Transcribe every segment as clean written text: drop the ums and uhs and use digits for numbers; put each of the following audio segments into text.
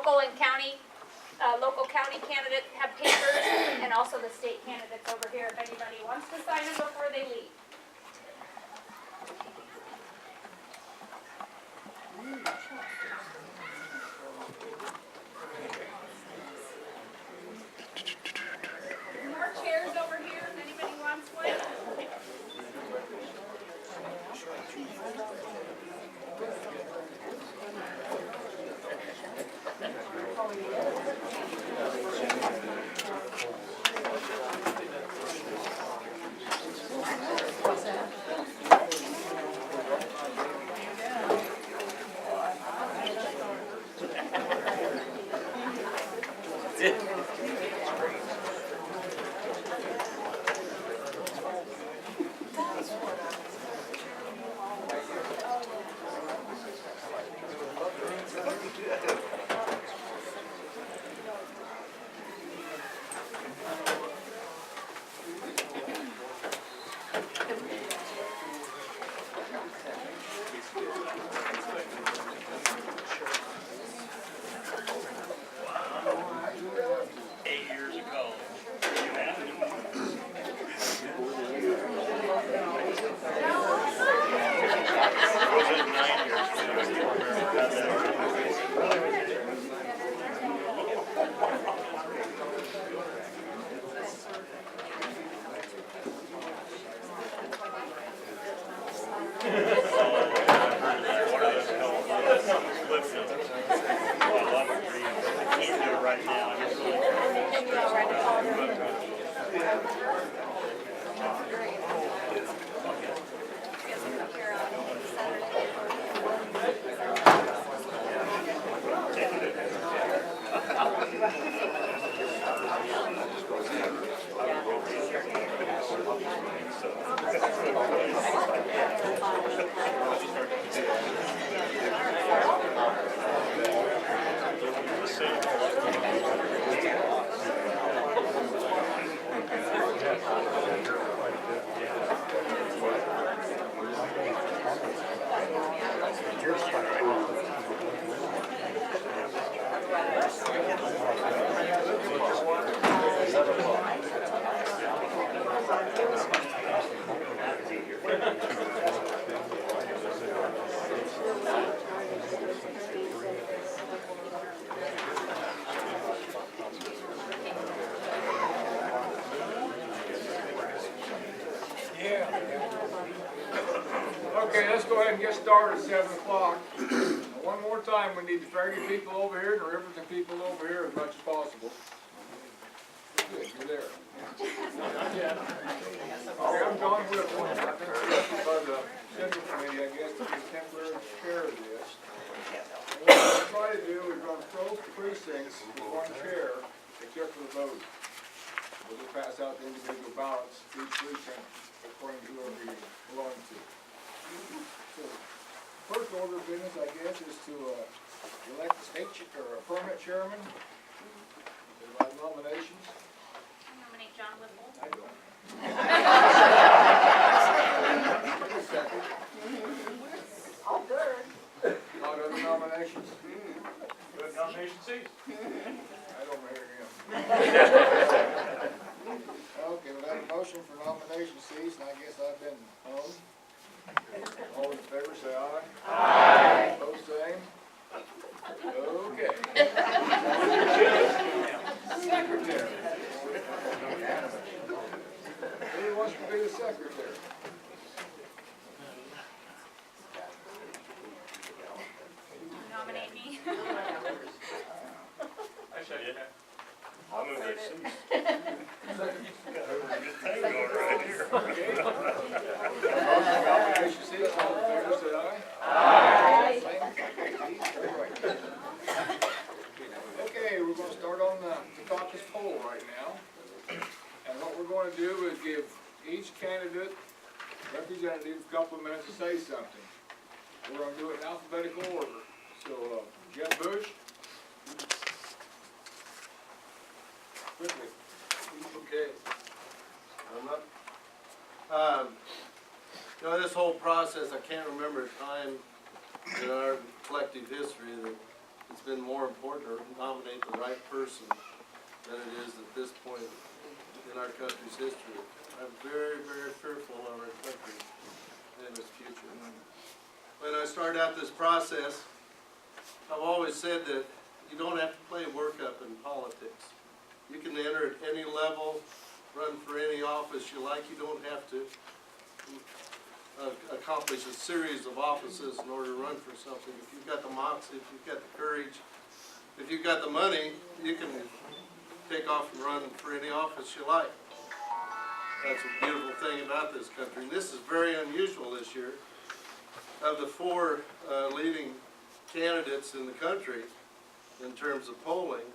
local and county, local county candidates have papers, and also the state candidates over here, if anybody wants to sign them before they leave. More chairs over here, if anybody wants one. Okay, let's go ahead and get started at 7 o'clock. One more time, we need the Farragut people over here and the Riverton people over here as much as possible. Good, you're there. Okay, I'm John Whipple. I think we're by the Central Committee, I guess, to be temporary chair of this. And what we're going to try to do is run both precincts with one chair, except for the vote. We'll just pass out the individual ballots to each precinct according to whoever you belong to. So, first order of business, I guess, is to elect a or a permanent chairman. There's a lot of nominations. I nominate John Whipple. I don't. Second. All good. Not other nominations? Good nomination cease. I don't hear him. Okay, we got a motion for nomination cease, and I guess I've been hung. All in favor, say aye. Aye. Opposed, same. Okay. Secretary. Who wants to be the secretary? Nominate me. I second that. I'll move that cease. Nomination cease, all in favor, say aye. Aye. Okay, we're going to start on the caucus poll right now. And what we're going to do is give each candidate, representative, a couple of minutes to say something. We're going to do it in alphabetical order. So, Jeb Bush. Quickly. Okay. I'm up. You know, this whole process, I can't remember a time in our collective history that it's been more important to nominate the right person than it is at this point in our country's history. I'm very, very fearful of our country and its future. When I started out this process, I've always said that you don't have to play workup in politics. You can enter at any level, run for any office you like. You don't have to accomplish a series of offices in order to run for something. If you've got the moxie, if you've got the courage, if you've got the money, you can take off and run for any office you like. That's a beautiful thing about this country. And this is very unusual this year. Of the four leading candidates in the country, in terms of polling,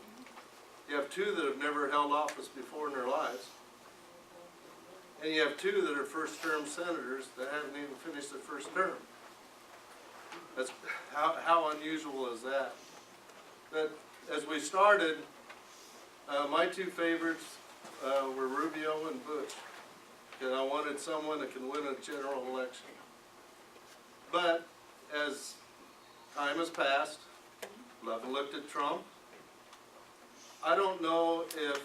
you have two that have never held office before in their lives. And you have two that are first-term senators that haven't even finished their first term. That's how unusual is that? But as we started, my two favorites were Rubio and Bush. And I wanted someone that can win a general election. But as time has passed, I've looked at Trump. I don't know if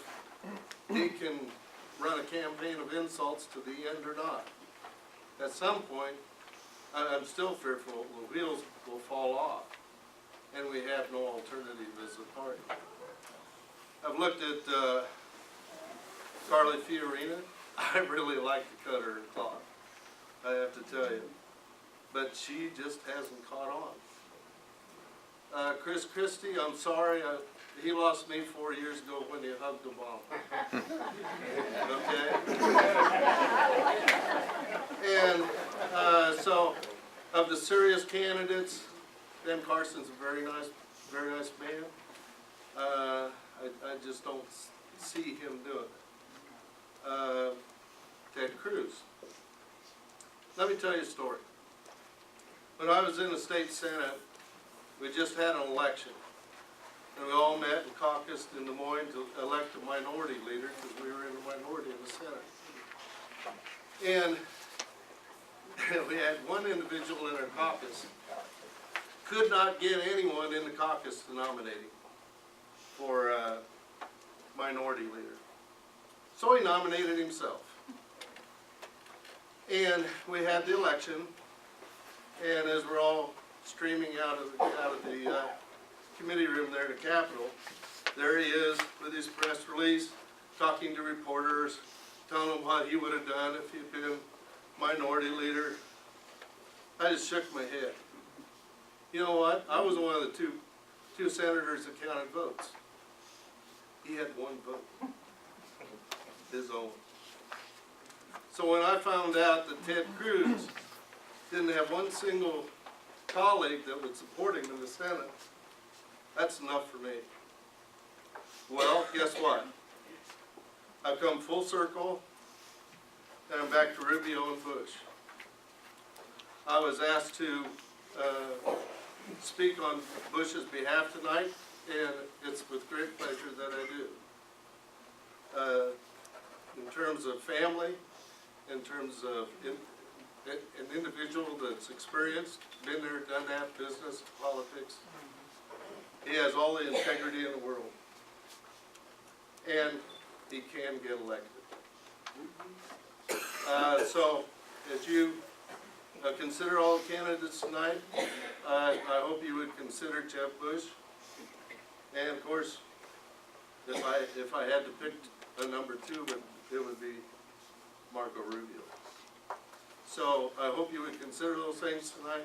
he can run a campaign of insults to the end or not. At some point, I'm still fearful the wheels will fall off and we have no alternative as a party. I've looked at Carly Fiorina. I really like to cut her cloth, I have to tell you. But she just hasn't caught on. Chris Christie, I'm sorry, he lost me 4 years ago when he hugged Obama. Okay? And so, of the serious candidates, Ben Carson's a very nice man. I just don't see him doing it. Ted Cruz. Let me tell you a story. When I was in the state senate, we just had an election. And we all met and caucused in Des Moines to elect a minority leader because we were in the minority in the Senate. And we had one individual in our caucus, could not get anyone in the caucus to nominate him for minority leader. So he nominated himself. And we had the election, and as we're all streaming out of the committee room there in the Capitol, there he is with his press release, talking to reporters, telling them what he would have done if he'd been minority leader. I just shook my head. You know what? I was one of the two senators that counted votes. He had one vote, his own. So when I found out that Ted Cruz didn't have one single colleague that would support him in the Senate, that's enough for me. Well, guess what? I've come full circle, and I'm back to Rubio and Bush. I was asked to speak on Bush's behalf tonight, and it's with great pleasure that I do. In terms of family, in terms of an individual that's experienced, been there, done that, business, politics, he has all the integrity in the world. And he can get elected. So, as you consider all the candidates tonight, I hope you would consider Jeb Bush. And of course, if I had to pick a number two, it would be Marco Rubio. So I hope you would consider those things tonight,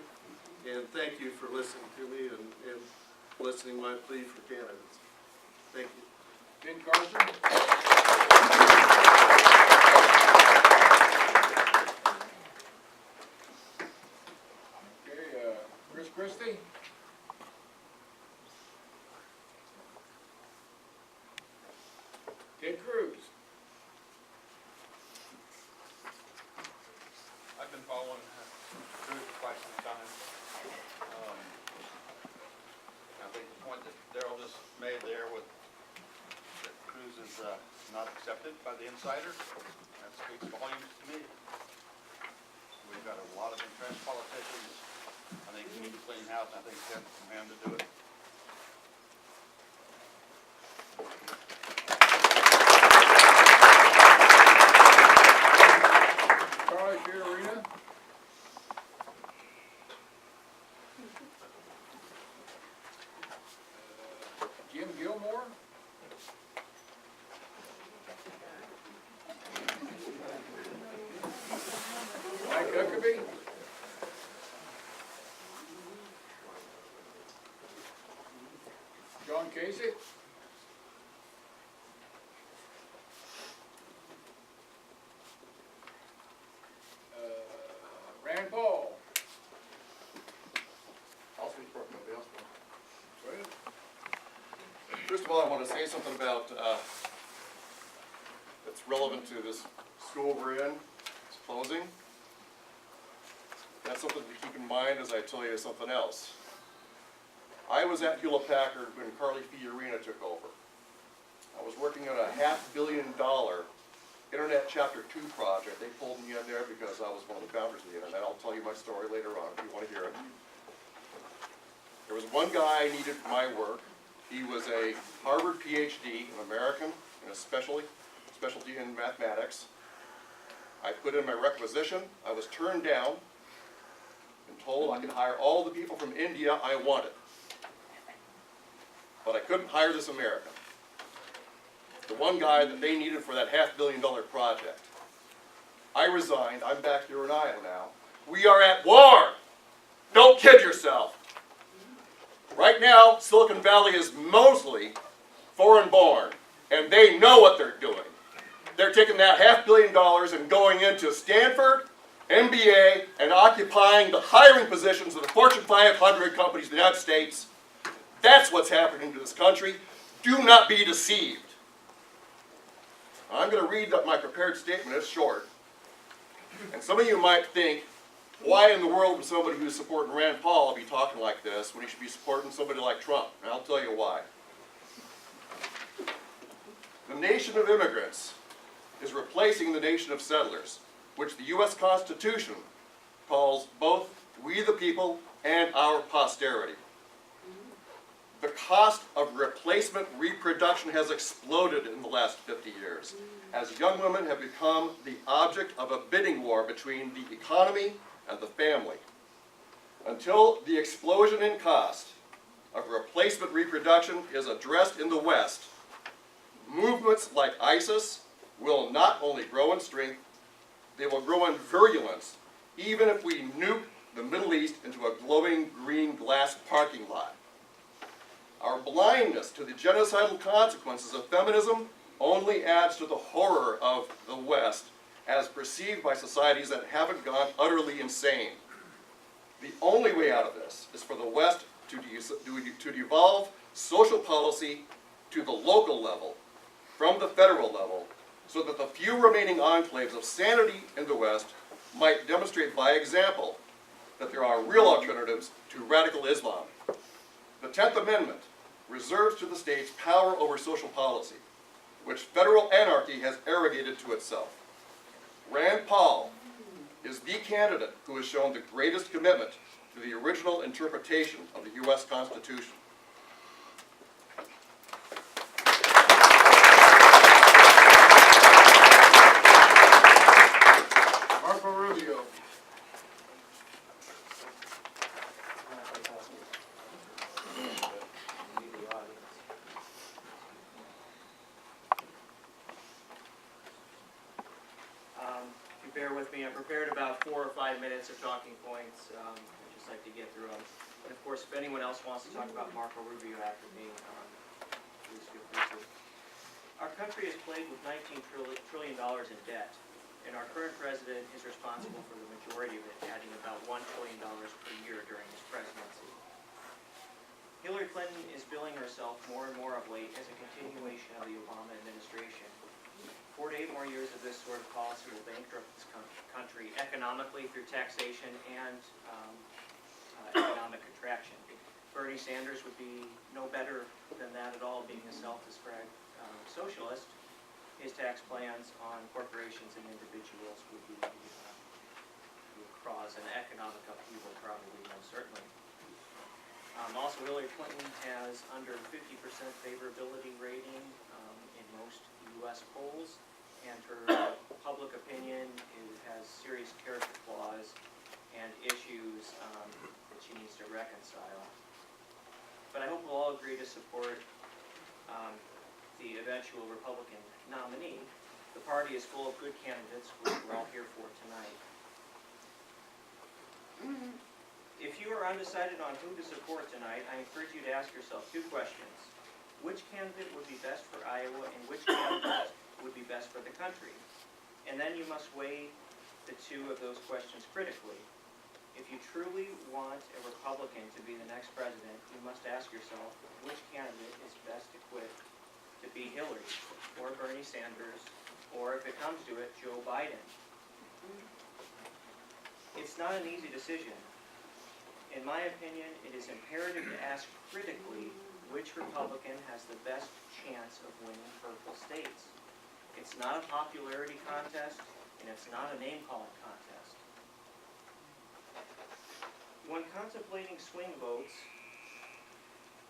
and thank you for listening to me and listening to my plea for candidates. Thank you. Ben Carson? Okay, Chris Christie? Ted Cruz? I've been following Cruz for quite some time. I think the point that Darrell just made there with that Cruz is not accepted by the insiders, that speaks volumes to me. We've got a lot of entrenched politicians. I think we need to clean house, and I think it's time for him to do it. Gilmore? Mike Huckabee? John Casey? Rand Paul? I'll speak for nobody else. Go ahead. First of all, I want to say something about, that's relevant to this school we're in. It's closing. That's something to keep in mind as I tell you something else. I was at Hewlett Packard when Carly Fiorina took over. I was working on a $500 million Internet Chapter 2 project. They pulled me in there because I was one of the founders of the Internet. I'll tell you my story later on if you want to hear it. There was one guy I needed for my work. He was a Harvard PhD, an American, in a specialty in mathematics. I put in my requisition. I was turned down and told I could hire all the people from India I wanted. But I couldn't hire this American. The one guy that they needed for that $500 million project. I resigned. I'm back here in Iowa now. We are at war! Don't kid yourself. Right now, Silicon Valley is mostly foreign-born, and they know what they're doing. They're taking that $500 million and going into Stanford, MBA, and occupying the hiring positions of the Fortune 500 companies in the United States. That's what's happening to this country. Do not be deceived. I'm going to read my prepared statement. It's short. And some of you might think, why in the world would somebody who's supporting Rand Paul be talking like this when he should be supporting somebody like Trump? And I'll tell you why. The nation of immigrants is replacing the nation of settlers, which the U.S. Constitution calls both we the people and our posterity. The cost of replacement reproduction has exploded in the last 50 years, as young women have become the object of a bidding war between the economy and the family. Until the explosion in cost of replacement reproduction is addressed in the West, movements like ISIS will not only grow in strength, they will grow in virulence, even if we nuke the Middle East into a glowing green glass parking lot. Our blindness to the genocidal consequences of feminism only adds to the horror of the West as perceived by societies that haven't gone utterly insane. The only way out of this is for the West to devolve social policy to the local level, from the federal level, so that the few remaining enclaves of sanity in the West might demonstrate by example that there are real alternatives to radical Islam. The 10th Amendment reserves to the states power over social policy, which federal anarchy has arrogated to itself. Rand Paul is the candidate who has shown the greatest commitment to the original interpretation of the U.S. Constitution. Marco Rubio. If you bear with me, I prepared about 4 or 5 minutes of talking points. I'd just like to get through them. And of course, if anyone else wants to talk about Marco Rubio after me, please feel free to. Our country is plagued with $19 trillion in debt, and our current president is responsible for the majority of it, adding about $1 trillion per year during his presidency. Hillary Clinton is billing herself more and more of late as a continuation of the Obama administration. 4 to 8 more years of this sort of policy will bankrupt this country economically through taxation and economic contraction. Bernie Sanders would be no better than that at all, being a self-described socialist. His tax plans on corporations and individuals would cause an economic upheaval, probably, most certainly. Also, Hillary Clinton has under 50% favorability rating in most U.S. polls, and her public opinion has serious character flaws and issues that she needs to reconcile. But I hope we'll all agree to support the eventual Republican nominee. The party is full of good candidates, which we're all here for tonight. If you are undecided on who to support tonight, I encourage you to ask yourself two questions. Which candidate would be best for Iowa, and which candidate would be best for the country? And then you must weigh the two of those questions critically. If you truly want a Republican to be the next president, you must ask yourself which candidate is best equipped to beat Hillary, or Bernie Sanders, or if it comes to it, Joe Biden. It's not an easy decision. In my opinion, it is imperative to ask critically which Republican has the best chance of winning purple states. It's not a popularity contest, and it's not a name-calling contest. When contemplating swing votes,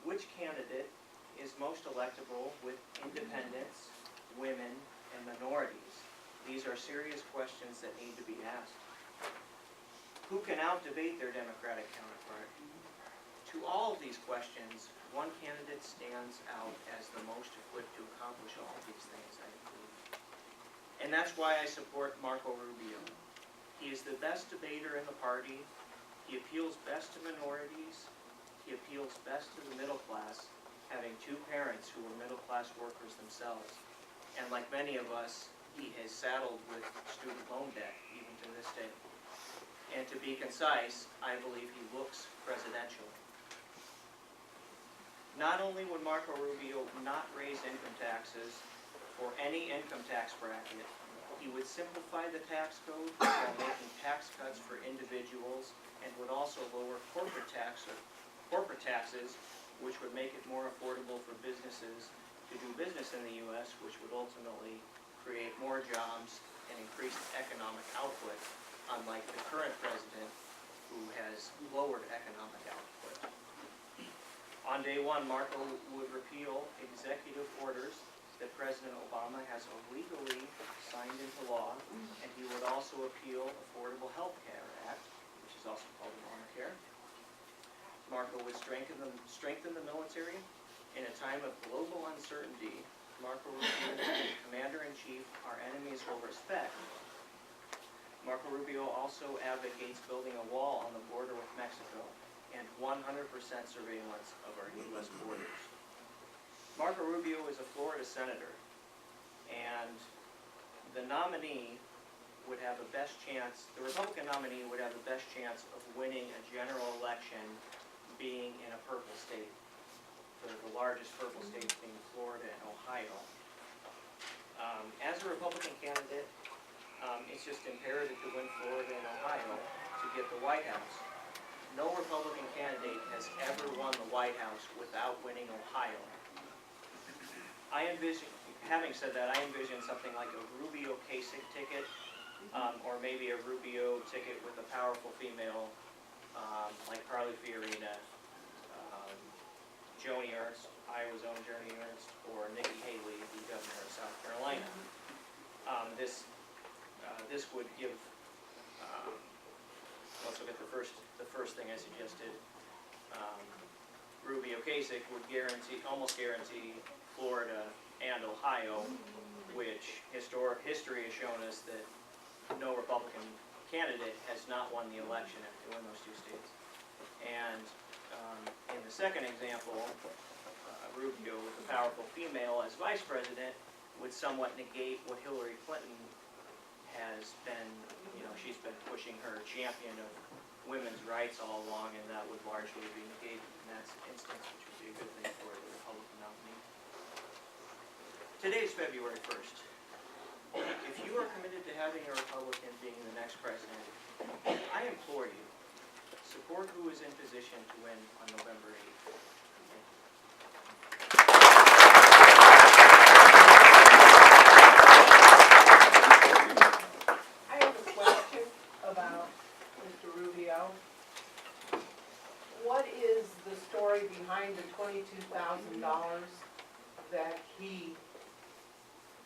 which candidate is most electable with independents, women, and minorities? These are serious questions that need to be asked. Who can out-debate their Democratic counterpart? To all of these questions, one candidate stands out as the most equipped to accomplish all of these things, I believe. And that's why I support Marco Rubio. He is the best debater in the party. He appeals best to minorities. He appeals best to the middle class, having two parents who were middle-class workers themselves. And like many of us, he is saddled with student loan debt, even to this day. And to be concise, I believe he looks presidential. Not only would Marco Rubio not raise income taxes for any income tax bracket, he would simplify the tax code while making tax cuts for individuals, and would also lower corporate taxes, which would make it more affordable for businesses to do business in the U.S., which would ultimately create more jobs and increase economic output, unlike the current president, who has lowered economic output. On day one, Marco would repeal executive orders that President Obama has illegally signed into law, and he would also appeal Affordable Health Care Act, which is also called Obamacare. Marco would strengthen the military. In a time of global uncertainty, Marco Rubio, Commander-in-Chief, our enemies will respect. Marco Rubio also advocates building a wall on the border with Mexico and 100% surveillance of our U.S. borders. Marco Rubio is a Florida senator, and the nominee would have the best chance, the Republican nominee would have the best chance of winning a general election being in a purple state, the largest purple states being Florida and Ohio. As a Republican candidate, it's just imperative to win Florida and Ohio to get the White House. No Republican candidate has ever won the White House without winning Ohio. Having said that, I envision something like a Rubio Kasich ticket, or maybe a Rubio ticket with a powerful female, like Carly Fiorina, Joni Ernst, Iowa's own Joni Ernst, or Nikki Haley, the governor of South Carolina. This would give, let's look at the first thing I suggested. Rubio Kasich would almost guarantee Florida and Ohio, which history has shown us that no Republican candidate has not won the election after win those two states. And in the second example, Rubio with a powerful female as vice president would somewhat negate what Hillary Clinton has been, she's been pushing her champion of women's rights all along, and that would largely be negated in that instance, which would be a good thing for the Republican nominee. Today is February 1st. If you are committed to having a Republican being the next president, I implore you, support who is in position to win on November 8th. I have a question about Mr. Rubio. What is the story behind the $22,000 that he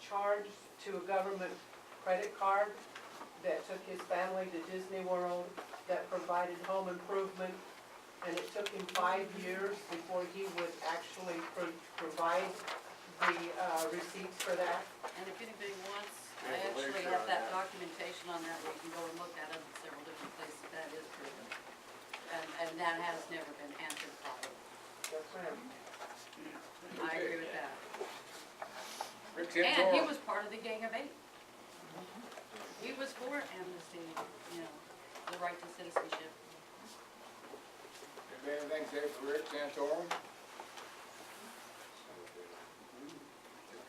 charged to a government credit card that took his family to Disney World, that provided home improvement, and it took him 5 years before he would actually provide the receipts for that. And if anybody wants, I actually have that documentation on that, where you can go and look at it in several different places, that is proven. And that has never been answered properly. Yes, ma'am. I agree with that. Rick And he Santorum. was part of the Gang of Eight. He was for amnesty, you know, the right to citizenship. Anything to say for Rick Santorum?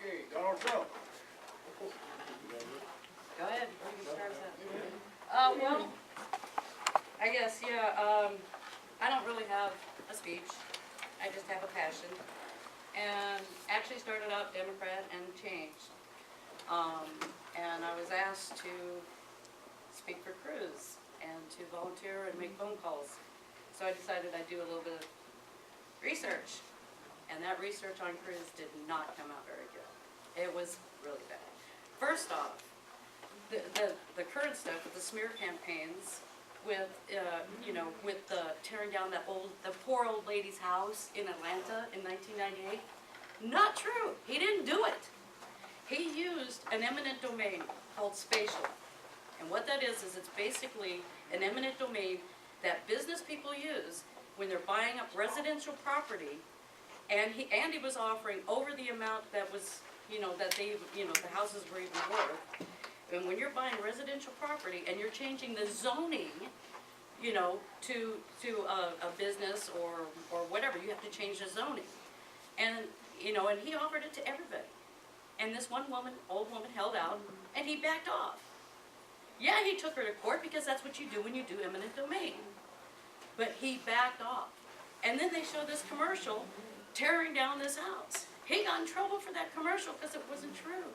Okay, Donald Trump. Go ahead, you can start that. Well, I guess, yeah, I don't really have a speech. I just have a passion. And actually started out Democrat and changed. And I was asked to speak for Cruz and to volunteer and make phone calls. So I decided I'd do a little bit of research. And that research on Cruz did not come out very good. It was really bad. First off, the current stuff with the smear campaigns, with you know, with the tearing down the poor old lady's house in Atlanta in 1998, not true. He didn't do it. He used an eminent domain called spatial, and what that is it's basically an eminent domain that business people use when they're buying up residential property, and he was offering over the amount that was, you know, that they, you know, the houses were even worth. And when you're buying residential property and you're changing the zoning, you know, to a business or whatever, you have to change the zoning. And, you know, and he offered it to everybody. And this one woman, old woman, held out, and he backed off. Yeah, he took her to court because that's what you do when you do eminent domain. But he backed off. And then they showed this commercial tearing down this house. He got in trouble for that commercial because it wasn't true.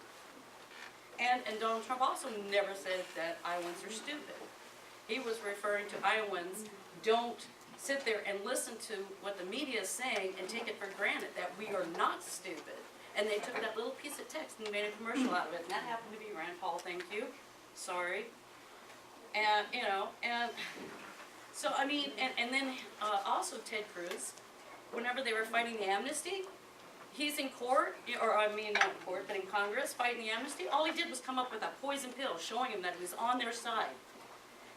And Donald Trump also never said that Iowans are stupid. He was referring to Iowans don't sit there and listen to what the media is saying and take it for granted that we are not stupid. And they took that little piece of text and made a commercial out of it, and that happened to be Rand Paul, thank you, sorry. And, you know, and so, I mean, and then also Ted Cruz, whenever they were fighting the amnesty, he's in court, or I mean not in court, but in Congress fighting the amnesty, all he did was come up with a poison pill showing him that he was on their side.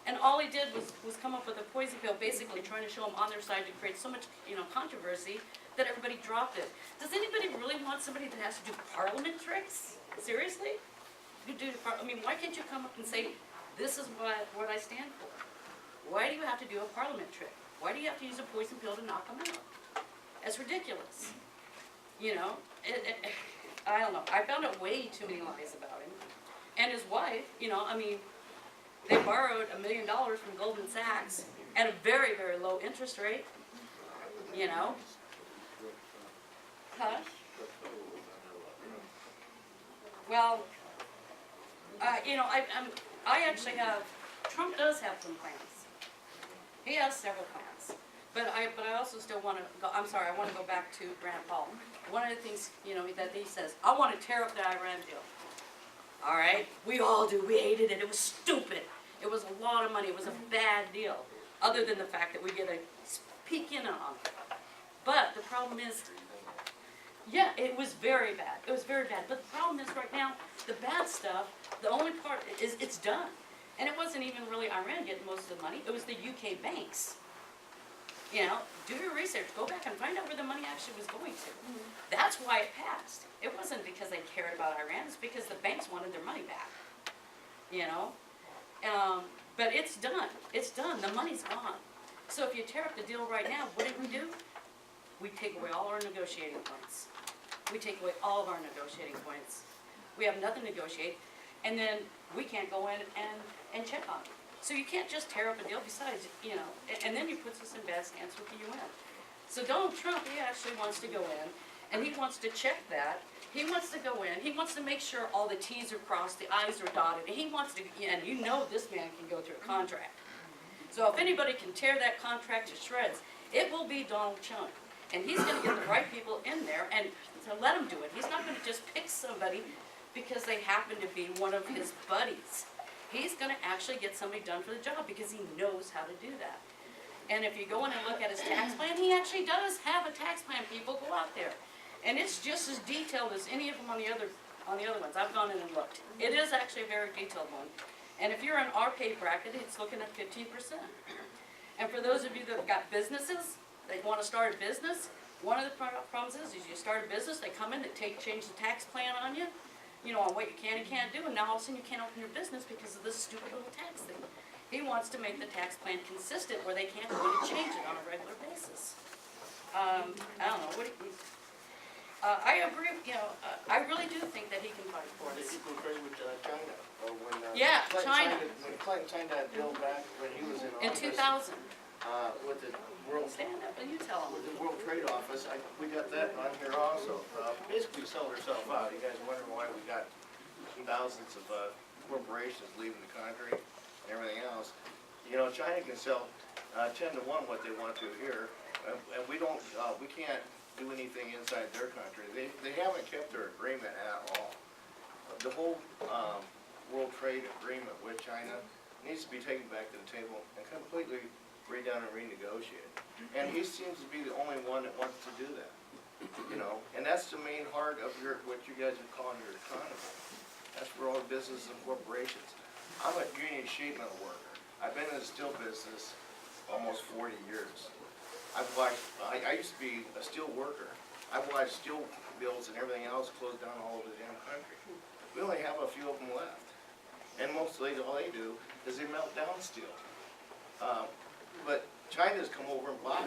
And all he did was come up with a poison pill, basically trying to show him on their side to create so much, you know, controversy that everybody dropped it. Does anybody really want somebody that has to do parliament tricks? Seriously? I mean, why can't you come up and say, this is what I stand for? Why do you have to do a parliament trick? Why do you have to use a poison pill to knock them out? That's ridiculous. You know, I don't know. I found out way too many lies about him. And his wife, you know, I mean, they borrowed $1 million from Goldman Sachs at a very, very low interest rate. You know? Huh? Well, you know, I actually have, Trump does have some plans. He has several plans. But I also still want to go, I'm sorry, I want to go back to Rand Paul. One of the things, you know, that he says, I want to tear up the Iran deal. All right? We all do. We hated it. It was stupid. It was a lot of money. It was a bad deal. Other than the fact that we get a peek in on it. But the problem is, yeah, it was very bad. It was very bad. But the problem is right now, the bad stuff, the only part is it's done. And it wasn't even really Iran getting most of the money. It was the UK banks. You know, do your research. Go back and find out where the money actually was going to. That's why it passed. It wasn't because they cared about Iran. It's because the banks wanted their money back. You know? But it's done. It's done. The money's gone. So if you tear up the deal right now, what did we do? We take away all our negotiating points. We take away all of our negotiating points. We have nothing to negotiate. And then we can't go in and check on it. So you can't just tear up a deal. Besides, you know, and then he puts us in bad stance with the UN. So Donald Trump, he actually wants to go in, and he wants to check that. He wants to go in. He wants to make sure all the T's are crossed, the I's are dotted. And he wants to, and you know this man can go through a contract. So if anybody can tear that contract to shreds, it will be Donald Trump. And he's going to get the right people in there and to let him do it. He's not going to just pick somebody because they happen to be one of his buddies. He's going to actually get somebody done for the job because he knows how to do that. And if you go in and look at his tax plan, he actually does have a tax plan. People go out there. And it's just as detailed as any of them on the other ones. I've gone in and looked. It is actually a very detailed one. And if you're in our pay bracket, it's looking at 15%. And for those of you that have got businesses, they want to start a business, one of the problems is you start a business, they come in, they change the tax plan on you, on what you can and can't do, and now all of a sudden you can't open your business because of this stupid little tax thing. He wants to make the tax plan consistent where they can't really change it on a regular basis. I don't know, I agree, I really do think that he can fight for They us. people agree with China, or when, Yeah, Clinton China. When Clinton signed that bill back when he was in In office. 2000, With the World, stand up and you tell with him. the World Trade Office, we got that on here also. Basically sold ourselves out. You guys wondering why we got thousands of, corporations leaving the country and everything else. China can sell, 10 to 1 what they want to here, and we don't, we can't do anything inside their country. They haven't kept their agreement at all. The whole, World Trade Agreement with China needs to be taken back to the table and completely redone and renegotiated. And he seems to be the only one that wants to do that. And that's the main heart of what you guys are calling your economy. That's for all businesses and corporations. I'm a union sheet metal worker. I've been in the steel business almost 40 years. I've watched, I used to be a steel worker. I've watched steel mills and everything else close down all over the damn country. We only have a few of them left. And mostly all they do is they melt down steel. But China's come over and bought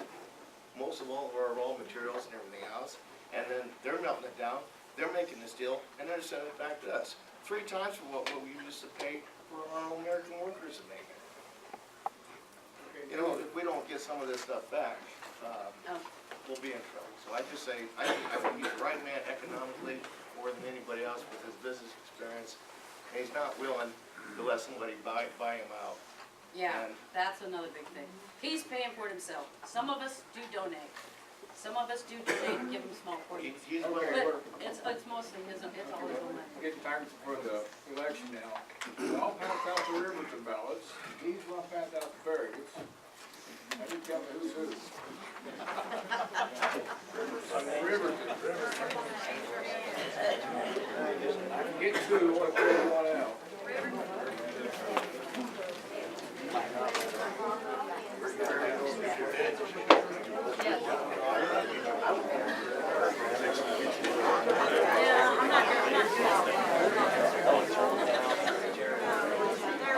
most of all of our raw materials and everything else, and then they're melting it down, they're making the steel, and they're sending it back to us. 3 times for what we used to pay for our own American workers to make it. If we don't get some of this stuff back, we'll be in trouble. So I just say, I think he's the right man economically more than anybody else with his business experience, and he's not willing to let somebody buy him out. Yeah, that's another big thing. He's paying for it himself. Some of us do donate. Some of us do donate and give him small portions. He's Okay, willing. But it's mostly his, it's all his own money. Getting time for the election now. I'll pass out the Riverton ballots. He's gonna pass out the Farraguts. Now you tell me who's who. Riverton. I can get 2, what if there's one out?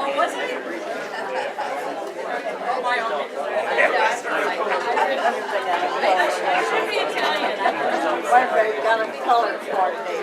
Oh, was it? Oh, my own. I should be Italian. You gotta color coordinate.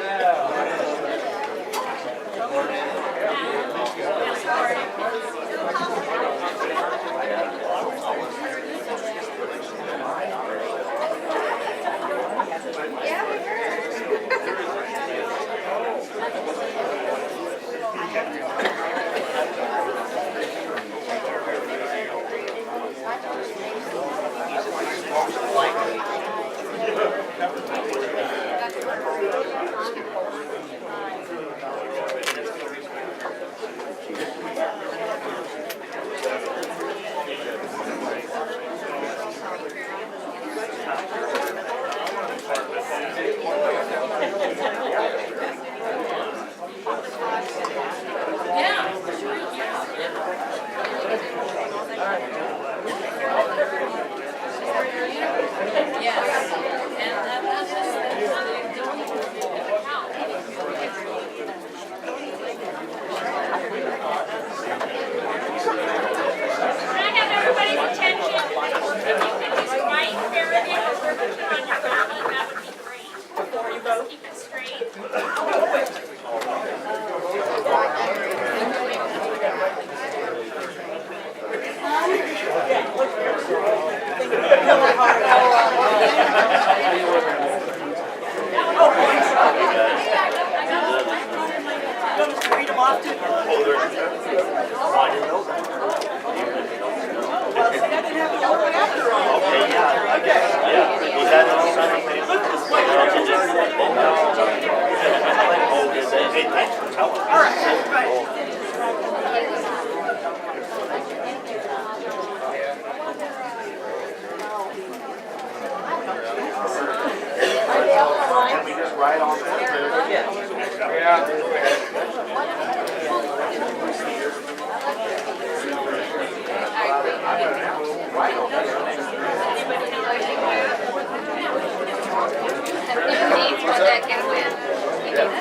Are they up the line? right on there.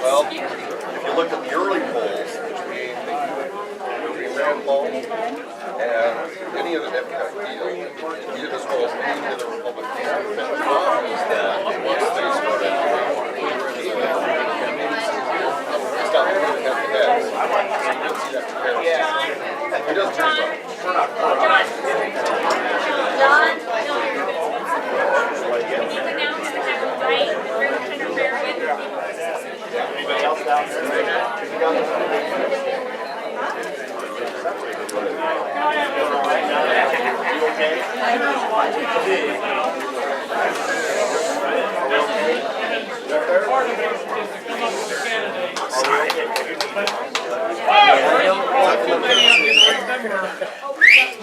Well, if you look at the early polls between Rand Paul and any of the Democratic deal, as well as any of the Republican candidates, the problem is that once they started it's got to head to head. So you don't see that comparison. It doesn't change much. John? We need to announce to have a right in Riverton or Farragut. Anybody else down there? You okay? Part of it is to come up with a candidate. But too many of you remember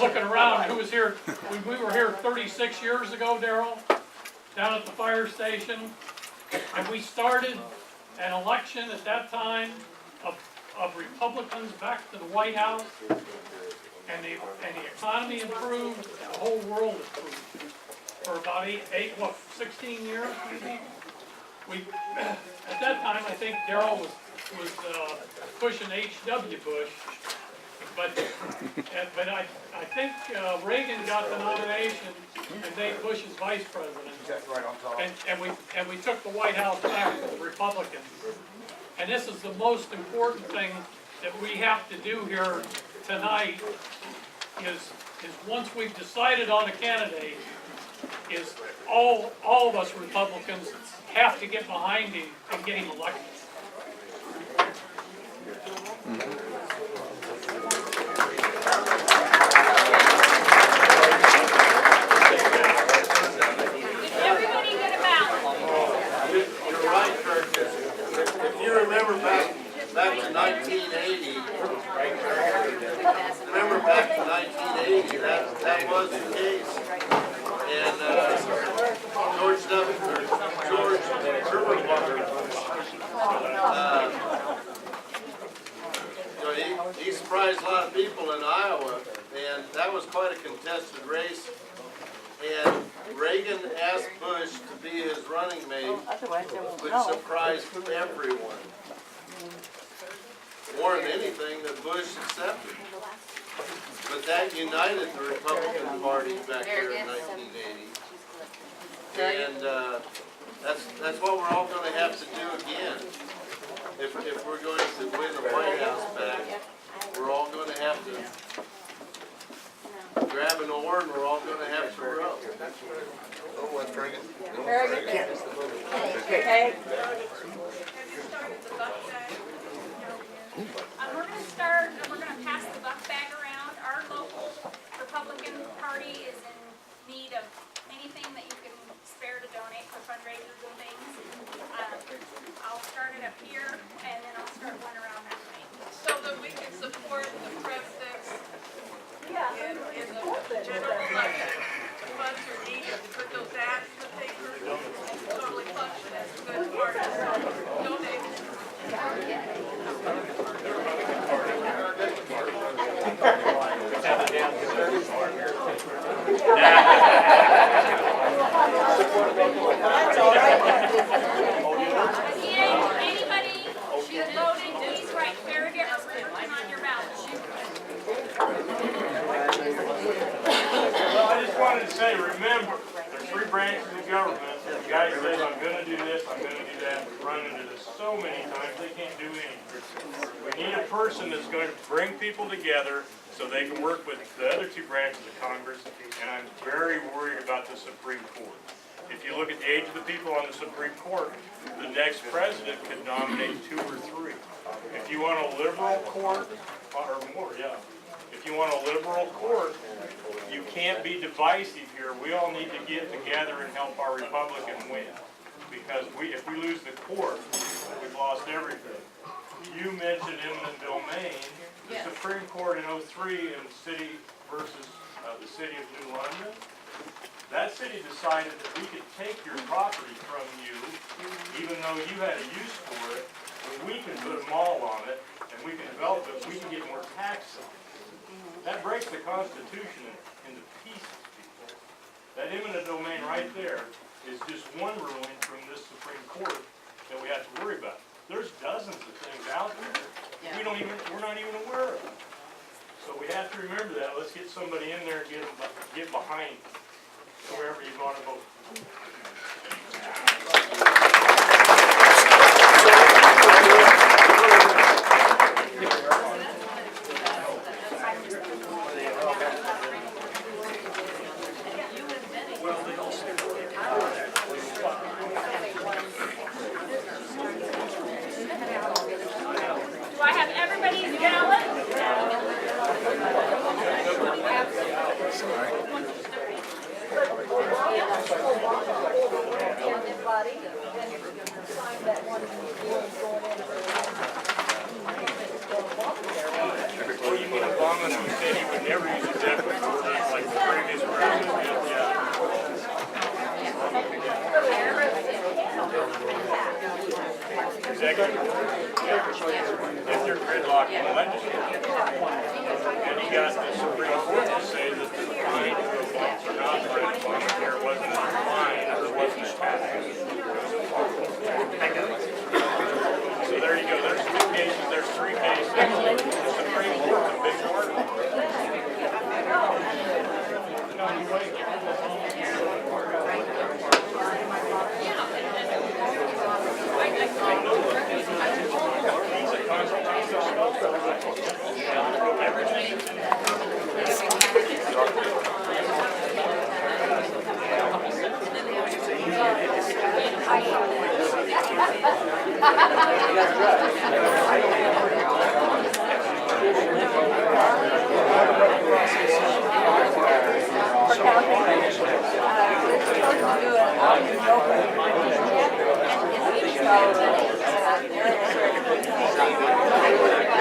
looking around, who was here, we were here 36 years ago, Darrell, down at the fire station. And we started an election at that time of Republicans back to the White House. And the economy improved, the whole world improved. For about 16 years maybe. At that time, I think Darrell was pushing H.W. Bush, but I think Reagan got the nomination and made Bush as vice president. And we took the White House back to the Republicans. And this is the most important thing that we have to do here tonight is once we've decided on a candidate, is all of us Republicans have to get behind him and get him elected. Everybody get a ballot. You're right, Curtis. If you remember back to 1980, that was the case. And George Riverton, he surprised a lot of people in Iowa, and that was quite a contested race. And Reagan asked Bush to be his running mate, which surprised everyone. More than anything, that Bush accepted. But that united the Republican Party back there in 1980. And that's what we're all going to have to do again. If we're going to win the White House back, we're all going to have to grab an oar and we're all going to have to row. Oh, what's Farragut? Farragut. Okay. We're going to start, we're going to pass the buck bag around. Our local Republican Party is in need of anything that you can spare to donate for fundraisers and things. I'll start it up here, and then I'll start one around that way. So that we can support the presidents Yeah. in the general election. The funds are needed to put those ads in the paper. Totally function as a good part of donating. That's all right. Again, anybody who's voting, please write Farragut or Riverton on your ballot sheet. Well, I just wanted to say, remember, there's three branches of government. The guy says, I'm gonna do this, I'm gonna do that. We run into this so many times, they can't do anything. We need a person that's going to bring people together so they can work with the other two branches of Congress. And I'm very worried about the Supreme Court. If you look at the age of the people on the Supreme Court, the next president could nominate 2 or 3. If you want a liberal court, or more, yeah. If you want a liberal court, you can't be divisive here. We all need to get together and help our Republican win. Because if we lose the court, we've lost everything. You mentioned eminent domain. The Supreme Court in '03 in city versus the city of New London, that city decided that we could take your property from you, even though you had a use for it, and we can put a mall on it, and we can develop it, we can get more tax on it. That breaks the Constitution into pieces, people. That eminent domain right there is just one ruling from this Supreme Court that we have to worry about. There's dozens of things out there we're not even aware of. So we have to remember that. Let's get somebody in there and get behind whoever you want to vote. Do I have everybody's ballot? Well, you mean Obama who said he would never use executive orders like the previous president did, yeah. Executive order, yeah. If they're gridlocked in the legislature. And he got the Supreme Court to say that the line to a bunch or not for Obamacare wasn't a line, or wasn't a tax. So there you go, there's two cases, there's three cases. The Supreme Court's a big part of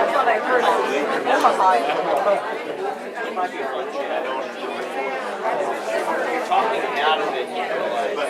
That's what I heard. Talking out of it, But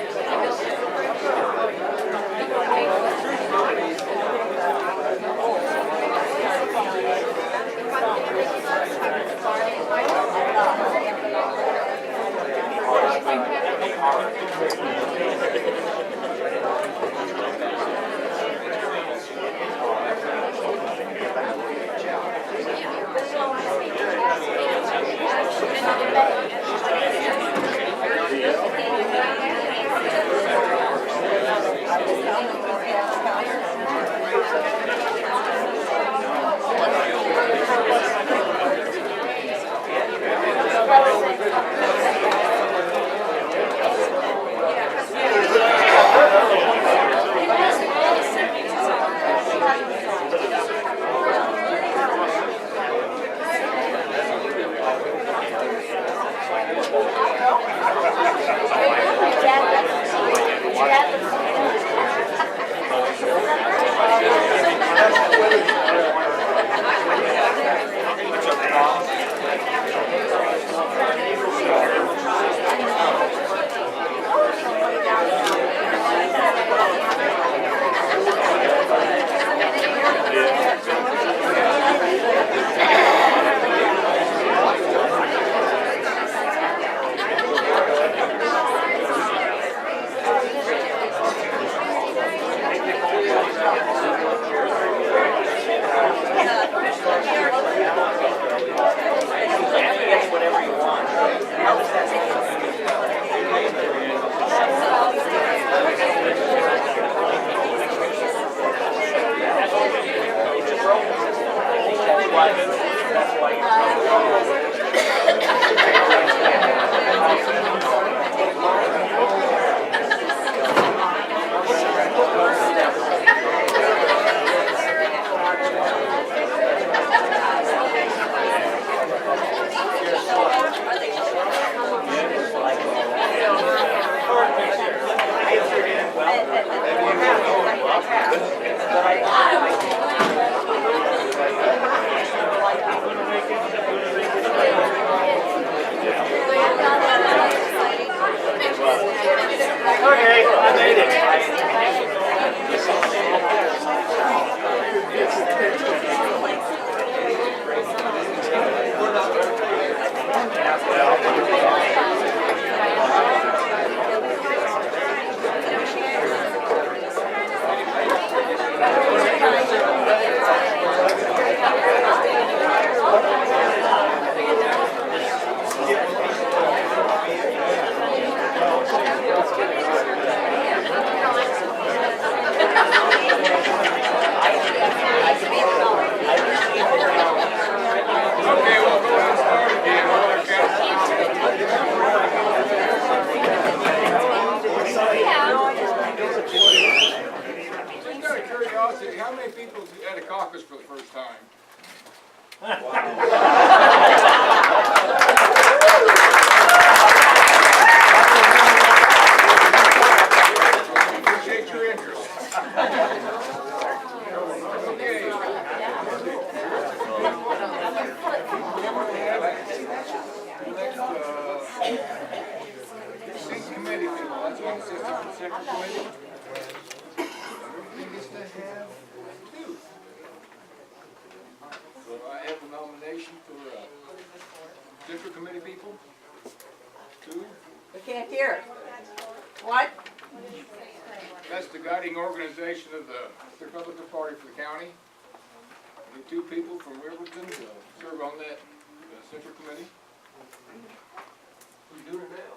How many people at a caucus for the first time? Appreciate your interest. Okay. Precinct committee people, that's one assistant precinct committee. Everybody gets to have two. So I have a nomination for, central committee people. Two. We can't hear. What? That's the guiding organization of the Republican Party for the county. I need two people from Riverton to serve on that central committee. Who's doing it now?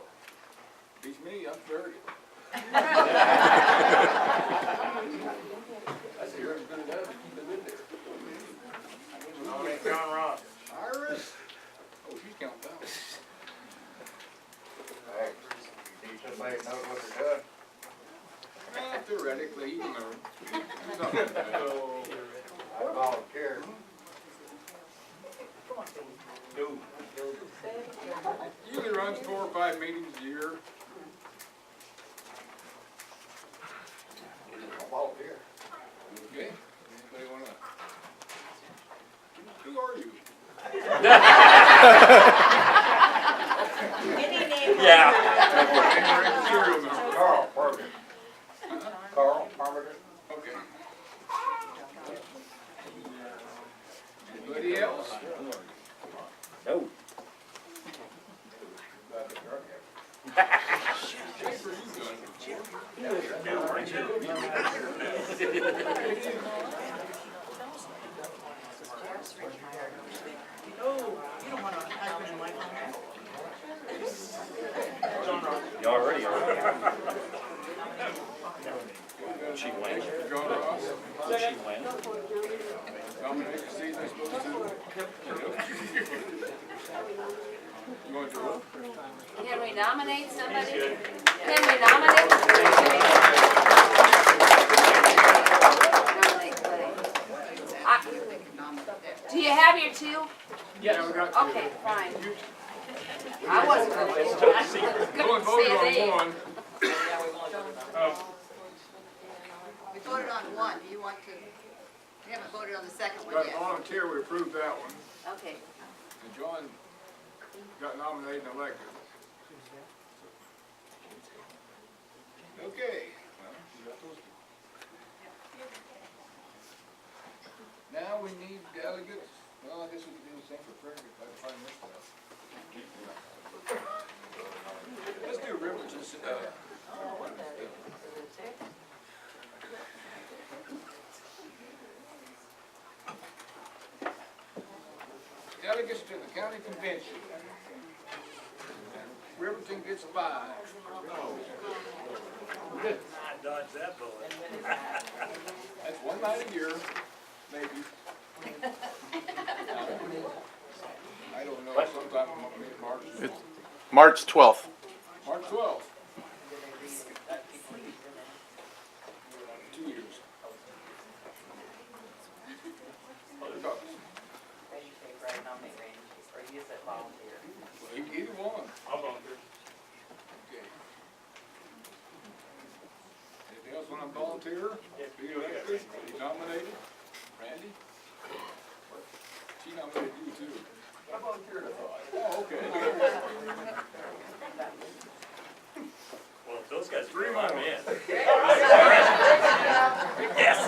Beats me, I'm Farragut. I see you're as good as that, keep them in there. Nominate John Ross. Iris? Oh, she's counting down. Hey, teach somebody to know what they're doing. Theoretically, you know. I volunteer. Usually runs 4 or 5 meetings a year. I volunteer. Okay, anybody wanna? Who are you? Any name? Yeah. Serial number. Carl Parker. Carl Parker. Okay. Anybody else? No. Schaefer, you done. You already are. She went. John Ross. She went. Nomination season, I suppose, too. You want to? Can we nominate somebody? Can we nominate? Do you have your two? Yeah, we got two. Okay, fine. I wasn't gonna. We only voted on one. We voted on one, do you want to, we haven't voted on the second one Got a yet. volunteer, we approved that one. Okay. And John got nominated and elected. Okay. Well, you got those two. Now we need delegates. Well, I guess we can do the same for Farragut, if I can find this stuff. Let's do Riverton. Delegates to the county convention. Riverton gets 5. I dodged that bullet. That's one night a year, maybe. I don't know, sometime in March. It's March 12th. March 12th. 2 years. Either one. I'll volunteer. Okay. Anything else want to volunteer? Be elected? Be nominated? Randy? She nominated you too. I volunteered, I thought. Oh, okay. Well, if those guys 3 are more. I'm in. Yes.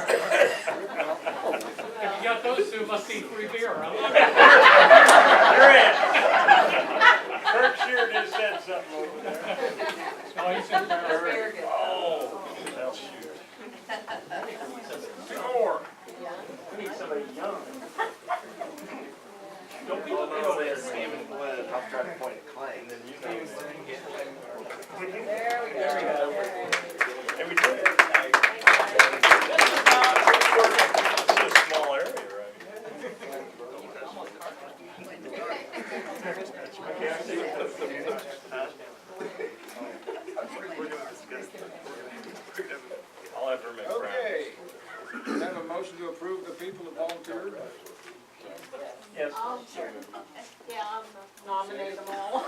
If you got those two, must be free beer, huh? You're in. Kirk sure just said something over there. No, he said Farragut. Oh, well, shoot. 2 more. We need somebody young. Don't be looking over there. I'll try to point at Clay. There we go. And we did it. It's a small area, right? Okay, I see. I'll have her make friends. Okay. motion to approve the people that volunteered? Yes. Yeah, I'll nominate them all.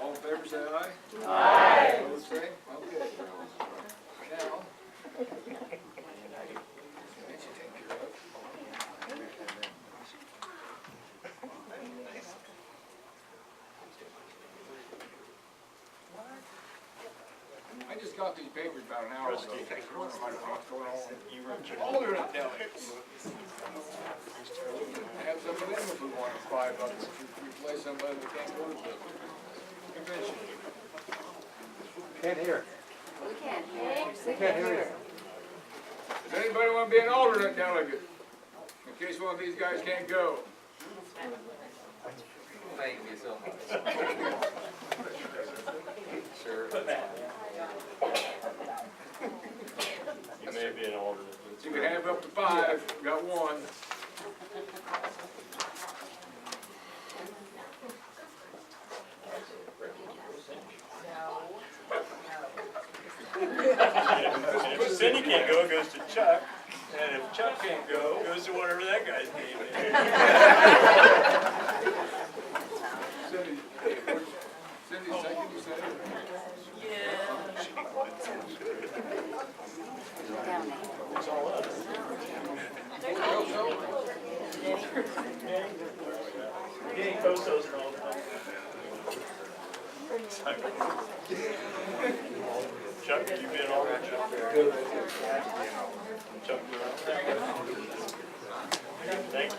All in favor, say aye. Aye. Opposed, say. Okay. Now. I just got these papers about an hour ago. I don't know what's going on. Alternate delegates. Have some of them if we want $5 to replace somebody that can't go to the convention. We can't hear. Does anybody want to be an alternate delegate? In case one of these guys can't go. Thank you so much. Sure. You may be an alternate. You can have up to 5, got one. If Cindy can't go, it goes to Chuck, and if Chuck can't go, it goes to whatever that guy's name is. Cindy second, you said? It's all us. Danny Kosos are all done. Chuck, you been all right, Chuck? Chuck, thank you.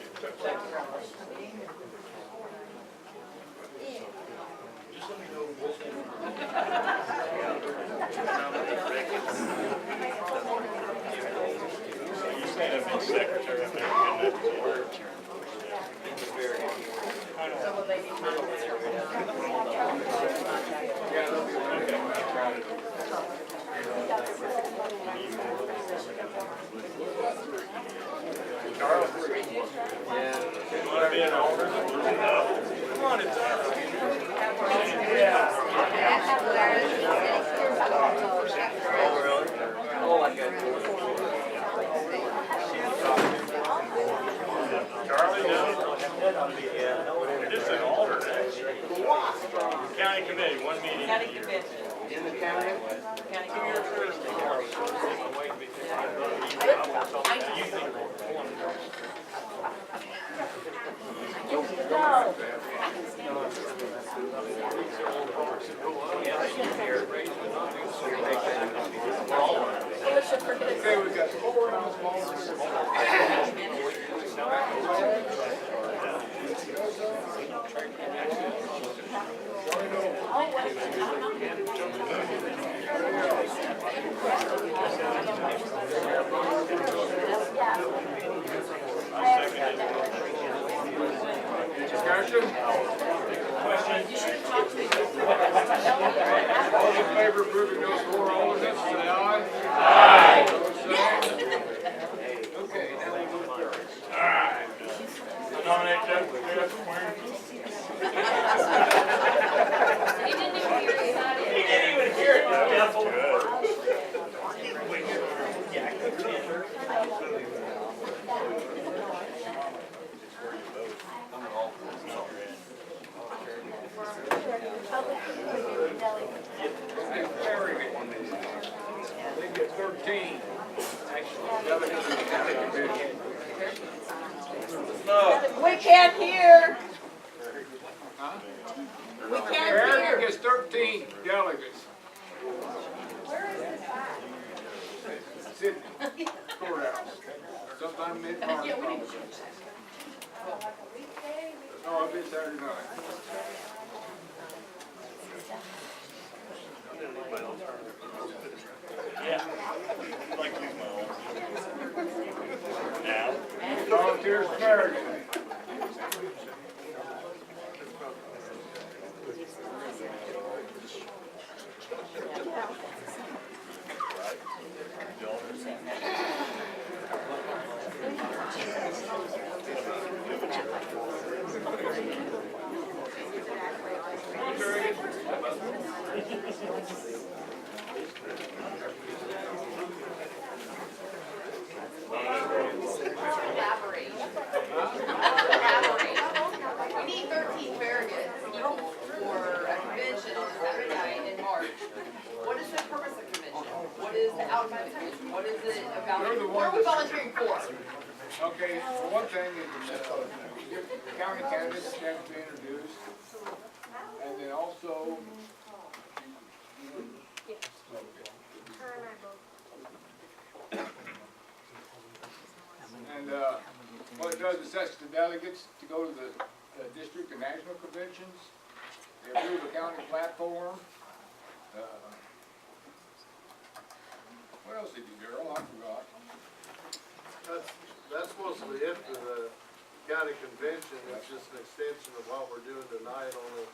You stand up as secretary, I'm never good enough to work. Charles? Yeah. Want to be an alternate? Come on, it's all right. Yeah. Oh, I got you. Charlie, no? Just an alternate. County committee, one meeting a year. In the county? County commissioners. Okay, we've got 4 on the small. Discussion? All in favor of approving those 4 alternates, say aye. Aye. Opposed, say. Okay, now we move to Alright. I nominate Jeff. He didn't even hear you, thought He it. didn't even hear it. That's good. They get 13. Actually, delegates in the county committee. We can't hear. Huh? We can't Farragut hear. gets 13 delegates. Sydney, courthouse, sometime mid-March. probably. No, it'll be Saturday night. Yeah. I'd like to use my own. Now? Volunteers for Farragut. what is the outside commission? What is it about? They're the What are ones we that- volunteering for? Okay, for one thing, county candidates have to be introduced, and then also, and, what it does is sets the delegates to go to the district and national conventions. They approve a county platform. What else did you do, Darryl? I forgot. That's mostly it for the county convention. It's just an extension of what we're doing tonight, only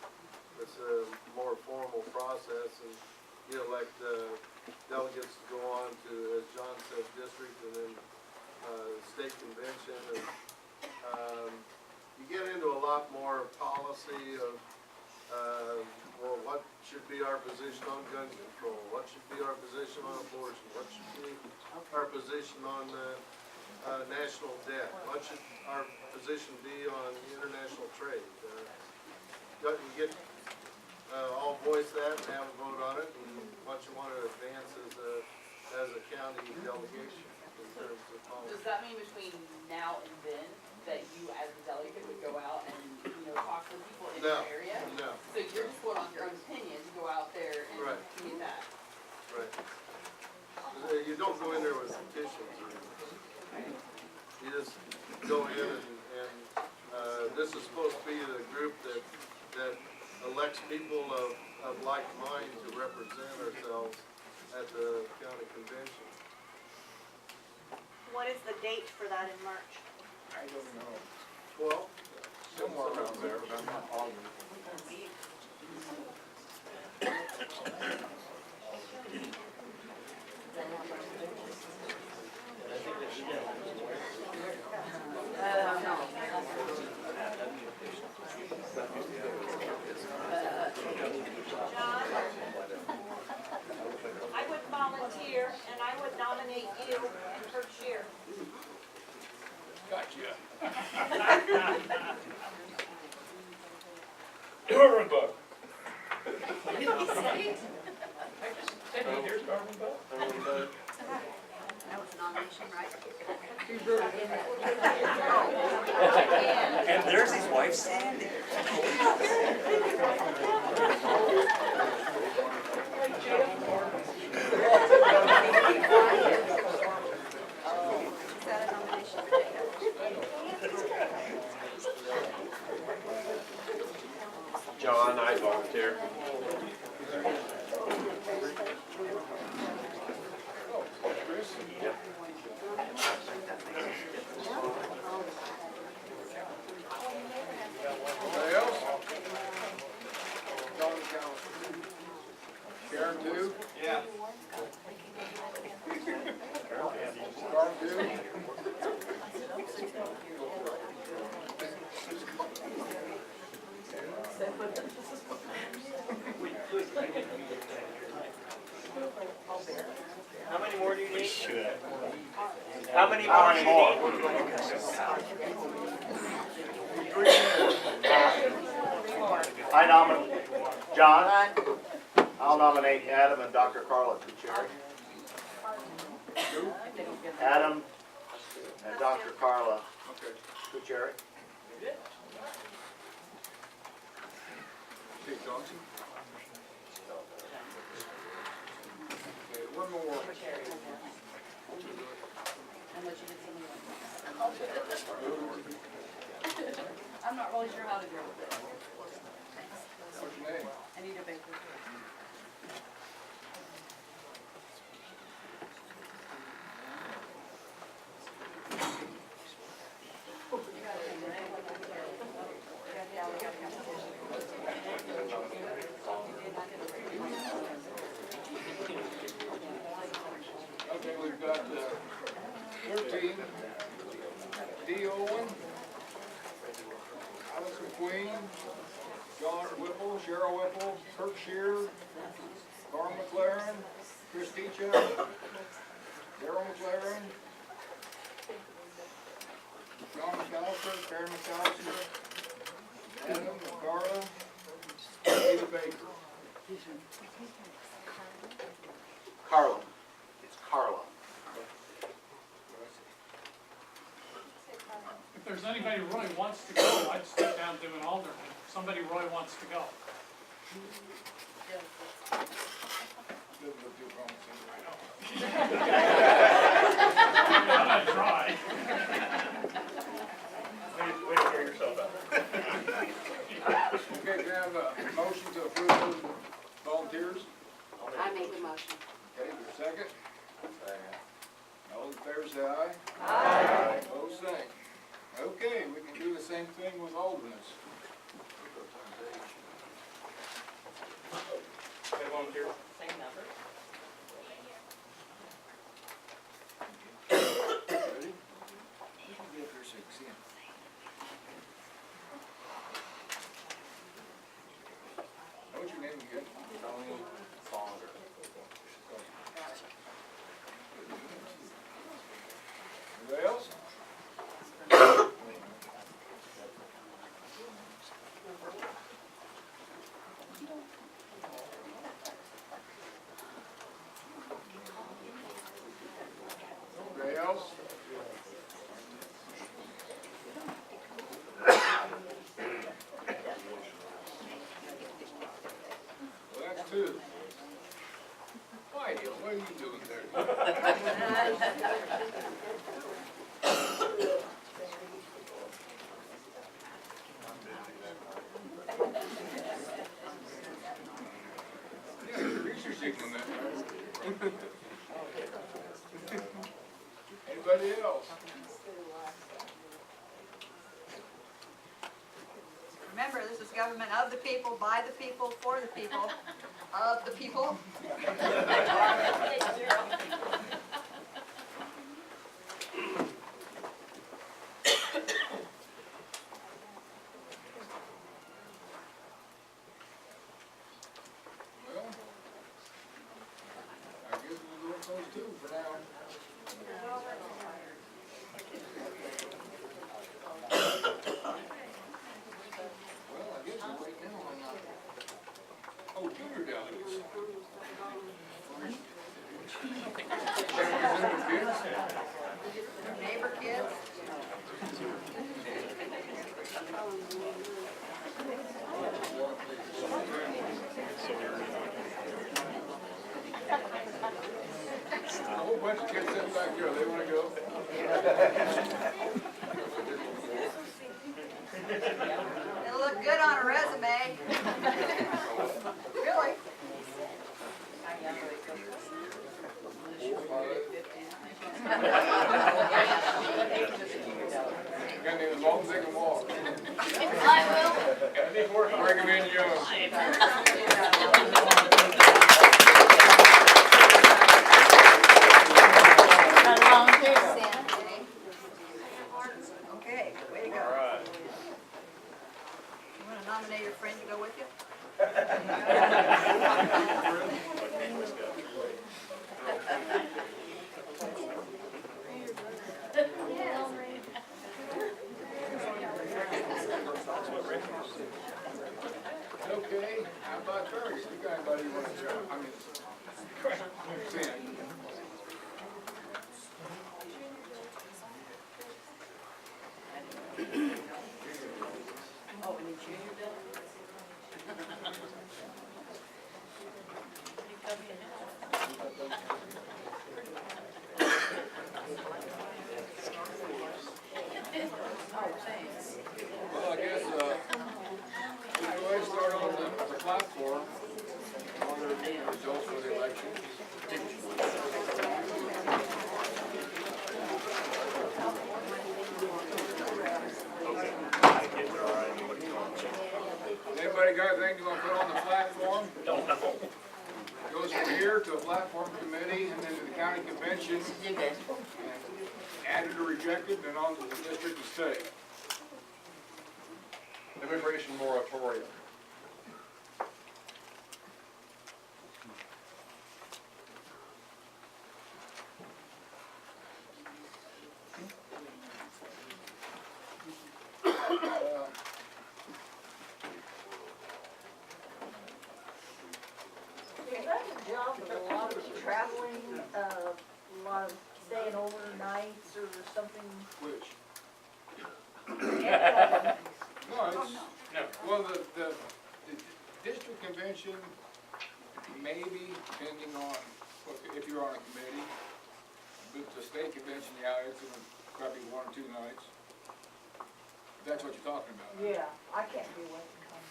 it's a more formal process, and you elect delegates to go on to, as John said, district and then state convention, and you get into a lot more policy of well, what should be our position on gun control, what should be our position on abortion, what should be our position on national debt, what should our position be on international trade. You get all voice that and have a vote on it, and what you want to advance as a county delegation in terms of policy. Does that mean between now and then that you as a delegate would go out and, talk to the people in your area? No, So you're just going on your own opinion to go out there and Right. communicate that? right. You don't go in there with petitions or anything. You just go in and this is supposed to be the group that elects people of like mind to represent ourselves at the county convention. What is the date for that in March? I don't know. Well, Somewhere around there, but I'm not positive. John, I would volunteer and I would nominate you and Kurt Shear. Gotcha. Darwin Buck. Here's Darwin Buck. That was a nomination, right? And there's his wife Sandy. Is that a nomination? John, I volunteer. Chris? Yep. Anybody else? County council. Sharon too? Yeah. Carl too? How many more do you need? How many more? I nominate, John, I'll nominate Adam and Dr. Carla Kucheri. Adam and Dr. Carla Okay. Kucheri. Steve Johnson? Okay, one more. Unless you did something else. I'm not really sure how to deal with it. What's your name? Anita Baker. Okay, we've got 13, D. Owen, Allison Queen, John Whipple, Cheryl Whipple, Kurt Shear, Carl McLaren, Chris Teachout, Darryl McLaren, John McAllister, Karen McAllister, Adam and Carla, Anita Baker. Carla. there's anybody who really wants to go, I'd step down to an alternate. If somebody really wants to go. Doesn't look too promising. I'm gonna try. Way to hear yourself out. Okay, can I have a motion to approve those volunteers? I make the motion. Okay, is there a second? All in favor, say aye. Aye. Opposed, same. Okay, we can do the same thing with alternates. Hey, volunteer. Same number? Ready? You can get up here so you can see 'em. What's your name again? Tony Fonder. Anybody else? Anybody else? Well, that's two. Whitey, what are you doing there? Yeah, you're researching on that. Anybody else? Remember, this is government of the people, by the people, for the people, of the people. Well, I guess we'll go with those two for now. Well, I guess we're waiting now on, oh, junior delegates. Neighbor kids. A whole bunch of kids sitting back here, they wanna go? It'll look good on a resume. Really? Got any as long as they can walk. I will. Got any more? Bring 'em in young. Okay, way to go. All right. You wanna nominate your friend to go with you? Okay, how about Curtis? You got anybody you wanna join? I mean, Sam. Oh, and the junior bill? Well, I guess, we can go ahead and start on the platform, on the results for the election. Anybody got anything you want to put on the platform? Don't know. Goes from here to a platform committee and then to the county convention. Added or rejected, then on to the district and state. Immigration moratorium. Is that a job with a lot of traveling, a lot of staying overnights or something? Which? No, it's, well, the district convention, maybe, depending on, if you're on a committee. But the state convention, yeah, it's gonna probably 1 or 2 nights. If that's what you're talking about. Huh? Yeah, I can't be away from home.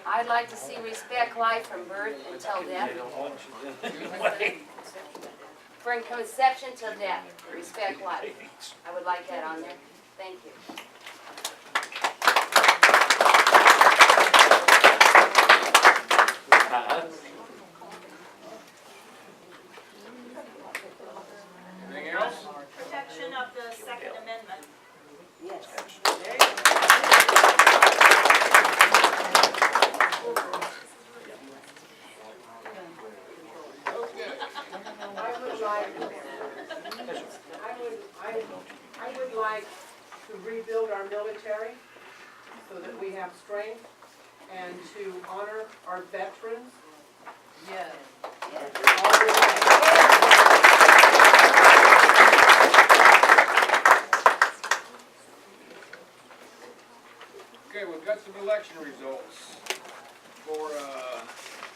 I'd like to see respect life from birth until death. From conception till death, respect life. I would like that on there. Thank you. Anything else? Protection of the Second Amendment. Yes. I would like to rebuild our military so that we have strength and to honor our veterans. Yes. Okay, we've got some election results for,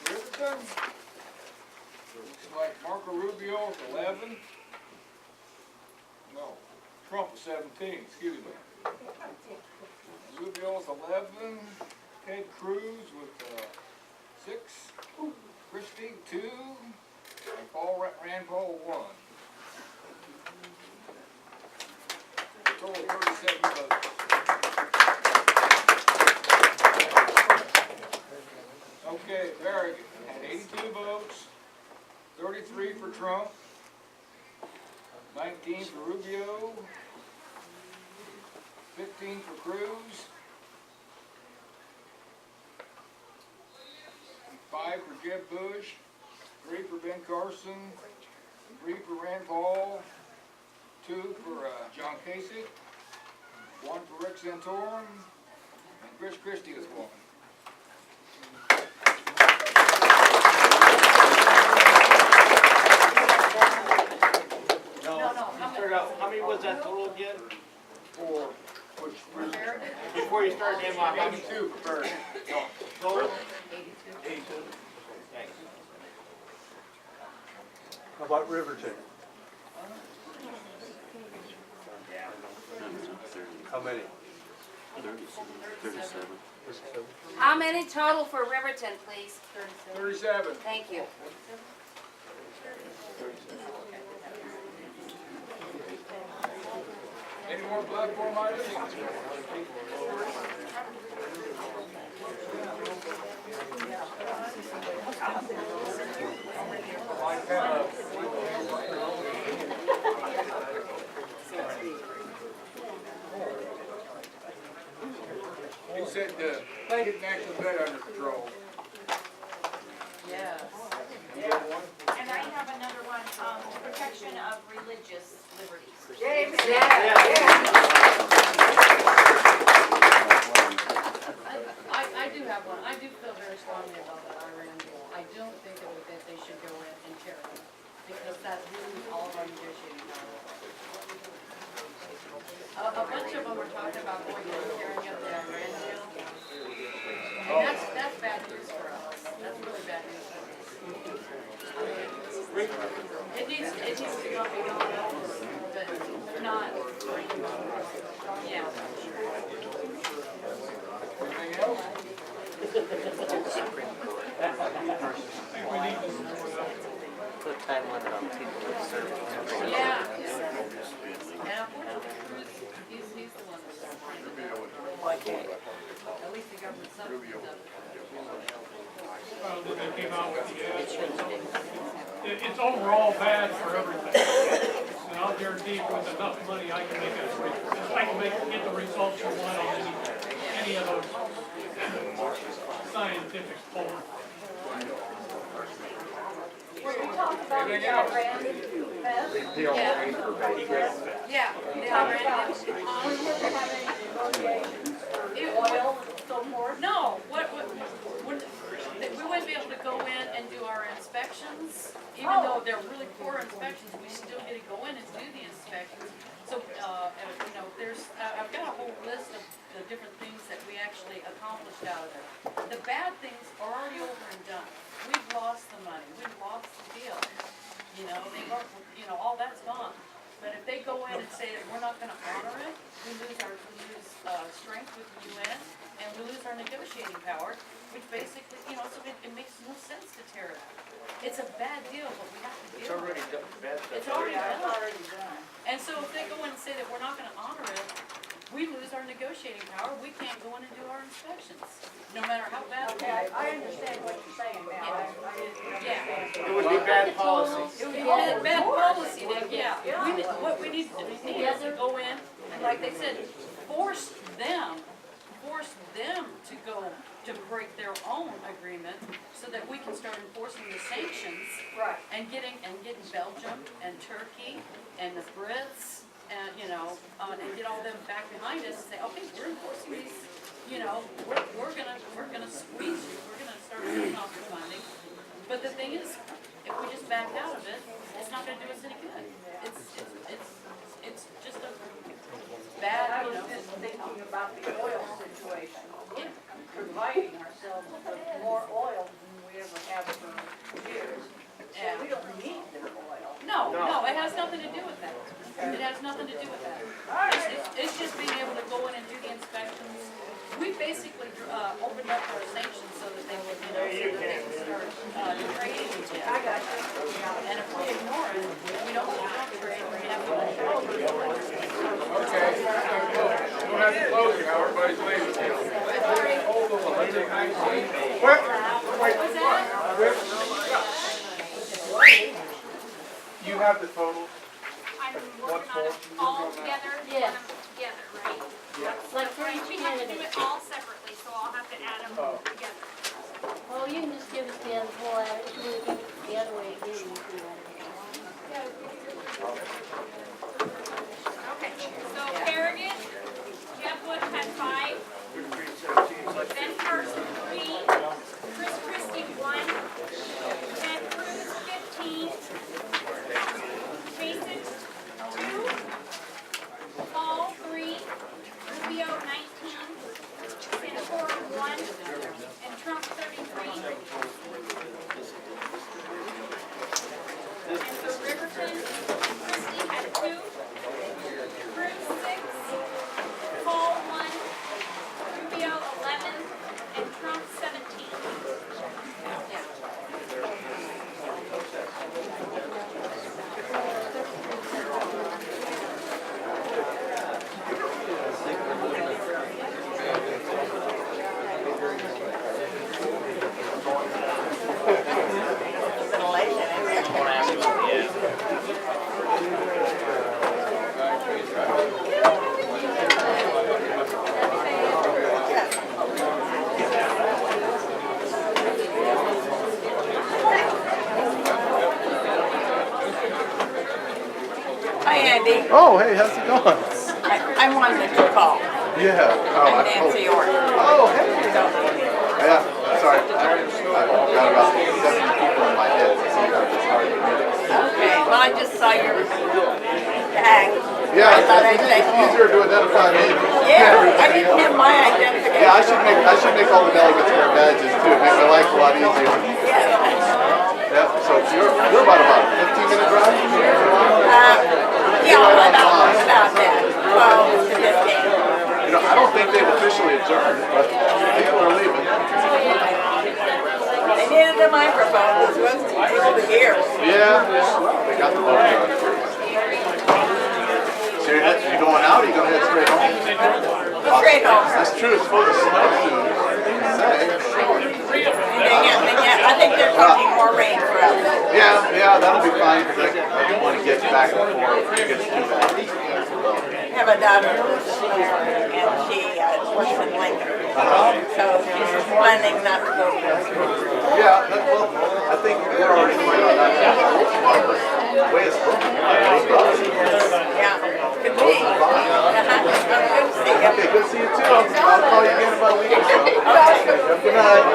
Riverton. Looks like Marco Rubio is 11. No, Trump is 17, excuse me. Rubio is 11, Ted Cruz with, 6, Christie 2, and Rand Paul 1. Total 37 votes. Okay, Farragut had 82 votes, 33 for Trump, 19 for Rubio, 15 for Cruz, 5 for Jeb Bush, 3 for Ben Carson, 3 for Rand Paul, 2 for John Kasich, 1 for Rick Santorum, and Chris Christie is 1. How many was that total again? For which, Before you started naming off, how many? 82 for Farragut. Total? 82. Thanks. How about Riverton? How many? 37. How many total for Riverton, please? 37. Thank you. Any more platform items? He said, get national debt under control. Yes. And I have another one, protection of religious liberties. I do have one. I do feel very strongly about that Iran deal. I don't think that they should go in and tear it up, because that ruins all of our negotiating power. A bunch of them were talking about going in and tearing up the Iran deal. And that's bad news for us. That's really bad news for us. It needs to not be going over, but not, yeah. Anything else? Put a time limit on people that serve. Yeah. And unfortunately, he's the one that's trying to do it. At least the government something does it. They came out with it's overall bad for everything. And I'll guarantee with enough money, I can get the results you want on any of those scientific polls. Anything else? Yeah. No, we wouldn't be able to go in and do our inspections, even though they're really poor inspections, we still get to go in and do the inspections. So, you know, I've got a whole list of the different things that we actually accomplished out of there. The bad things are already over and done. We've lost the money, we've lost the deal. You know, all that's gone. But if they go in and say that we're not gonna honor it, we lose strength with the UN, and we lose our negotiating power, which basically, you know, so it makes no sense to tear it out. It's a bad deal, but we have to deal with it. It's already done, bad stuff. It's already done. And so if they go in and say that we're not gonna honor it, we lose our negotiating power, we can't go in and do our inspections, no matter how bad. Okay, I understand what you're saying now. Yeah. It would be bad policy. It would be bad policy, then, yeah. What we need is to go in, and like they said, force them to go, to break their own agreement, so that we can start enforcing the sanctions. Right. And getting Belgium and Turkey and the Brits, and, you know, and get all them back behind us and say, okay, we're enforcing these, you know, we're gonna squeeze you, we're gonna start cutting off your funding. But the thing is, if we just back out of it, it's not gonna do us any good. It's just a bad, I you was know. just thinking about the oil situation, Yeah. providing ourselves with more oil than we ever have for years. So we don't need their oil. No, it has nothing to do with that. It has nothing to do with that. It's just being able to go in and do the inspections. We basically opened up our sanctions so that they would, you know, so that they would start trading again. I got you. And if we ignore it, we don't trade, we have to. Okay, we'll have to close it now, everybody's leaving. Sorry. What's that? You have the total? I'm working on it all together, you Yes. want them together, right? Like for Right, each we have to do candidate. it all separately, so I'll have to add them together. Well, you can just give us the other whole, if you want to give it the other way again, you can add it. Okay, so Farragut, Jeff Wood had 5, Ben Carson 3, Chris Christie 1, Ted Cruz 15, Jason 2, Paul 3, Rubio 19, Santorum 1, and Trump 33. And for Riverton, Christie had 2, Cruz 6, Paul 1, Rubio 11, and Trump 17. Hi, Andy. Oh, hey, how's it going? I wanted to call. Yeah. I'm Nancy Orr. Oh, hey. Yeah, sorry. I've got about 70 people in my head, so sometimes it's hard to read. Okay, well, I just saw your tag. Yeah, I thought I'd it's say, easier to identify me. yeah, I didn't have my identification. Yeah, I should make all the delegates wear badges too. Make my life a lot easier. Yeah, so you're about a 15-minute drive? Yeah, about that. 12 to 15. You know, I don't think they've officially adjourned, but people are leaving. They needed a microphone, this was people to hear. Yeah, they got the vote done. So you going out or you going to head straight home? Straight home. That's true, it's supposed to snow soon. I think they're talking more rain for us. Yeah, that'll be fine, because I do want to get back and forth if it gets too bad. I have a daughter and she works in Lincoln. So she's planning not to go to school. Yeah, well, I think we're already planning on that. Way it's Yeah, could be. Good to see you. Okay, good to see you too. I'll call you again in about a week or so. Good night.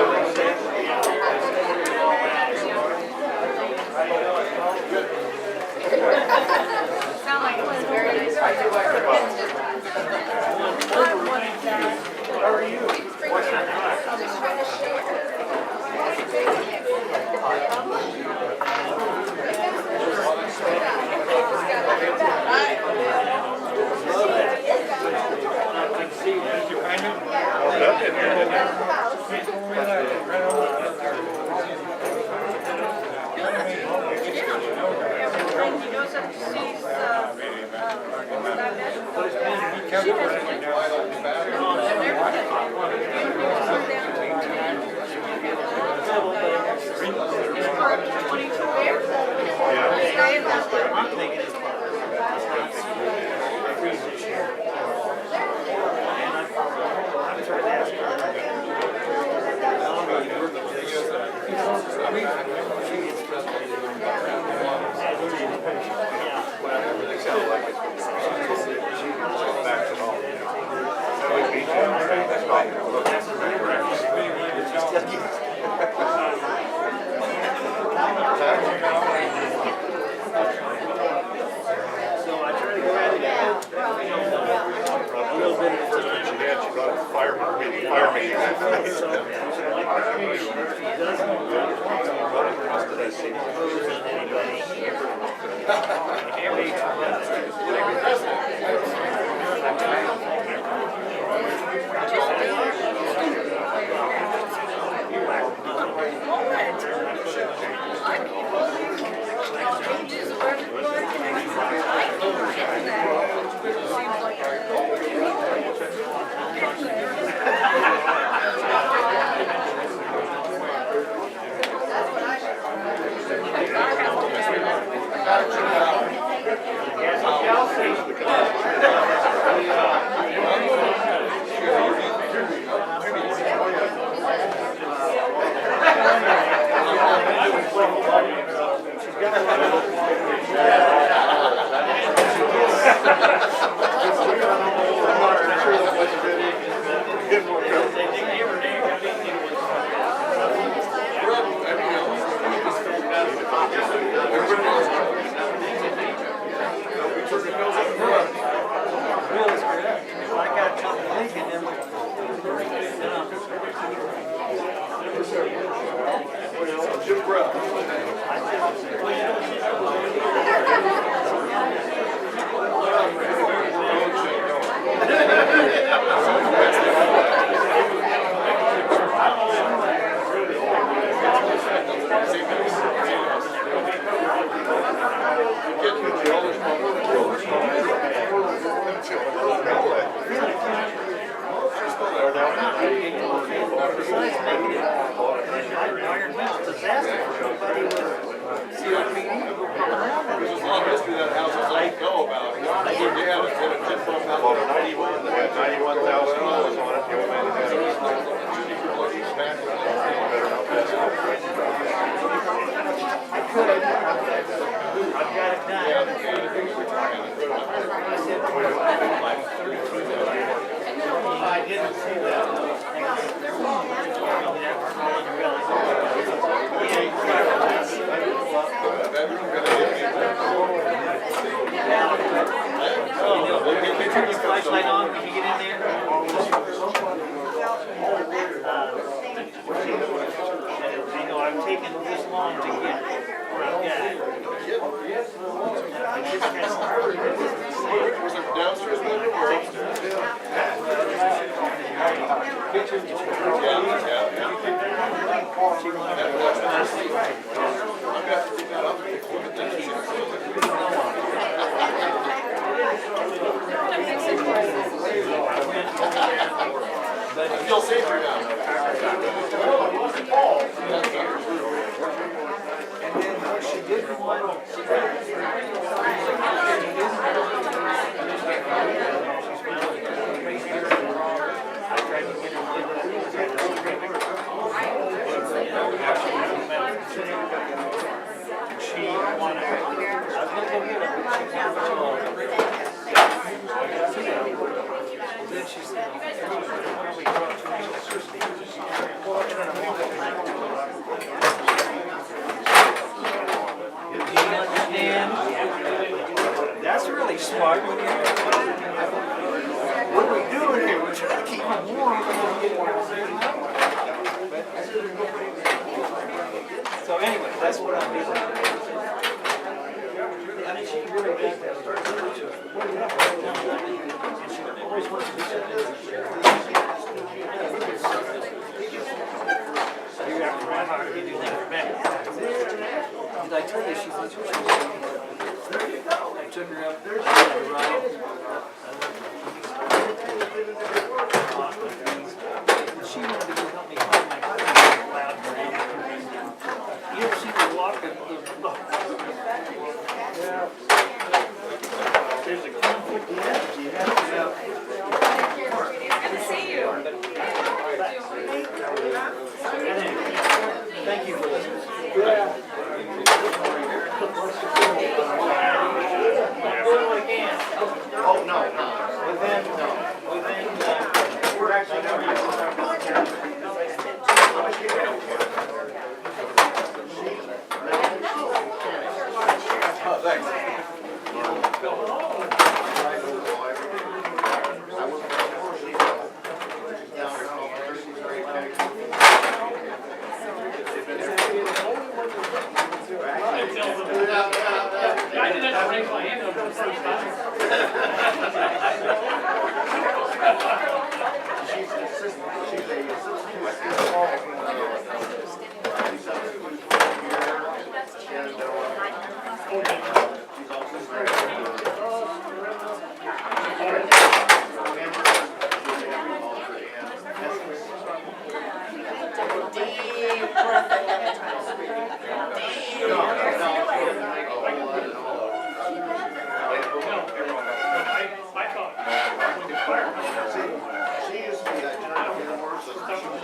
That's really smart. What are we doing here? We're trying to keep them warm. So anyway, that's what I'm doing. I mean, she really does that. She always wants to be you have to run hard to do things better. Did I tell you she was? There you go. took her up there, she had to ride. She wanted to go help me find my car. You ever seen her walk at the... Yeah. There's a conflict in energy. Good to see you. Thank you for listening. Yeah. Oh, no, we're actually Oh, thanks. I didn't have to raise my hand up for the first time. I thought when the fire She used to be a general nurse, so she was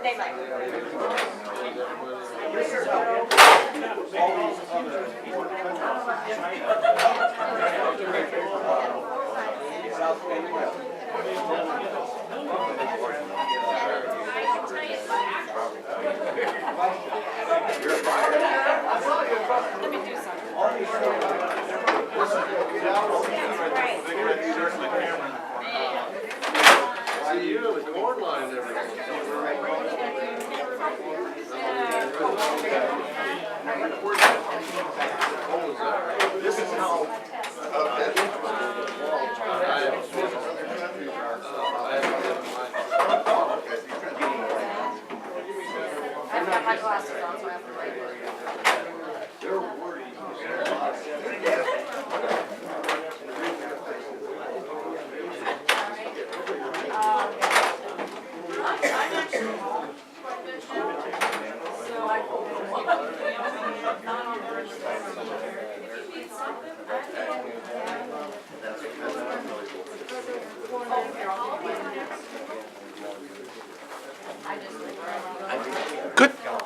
They might. Let me do something. See you, the corn line and everything. This is how. I've got my glasses on, so I have to write.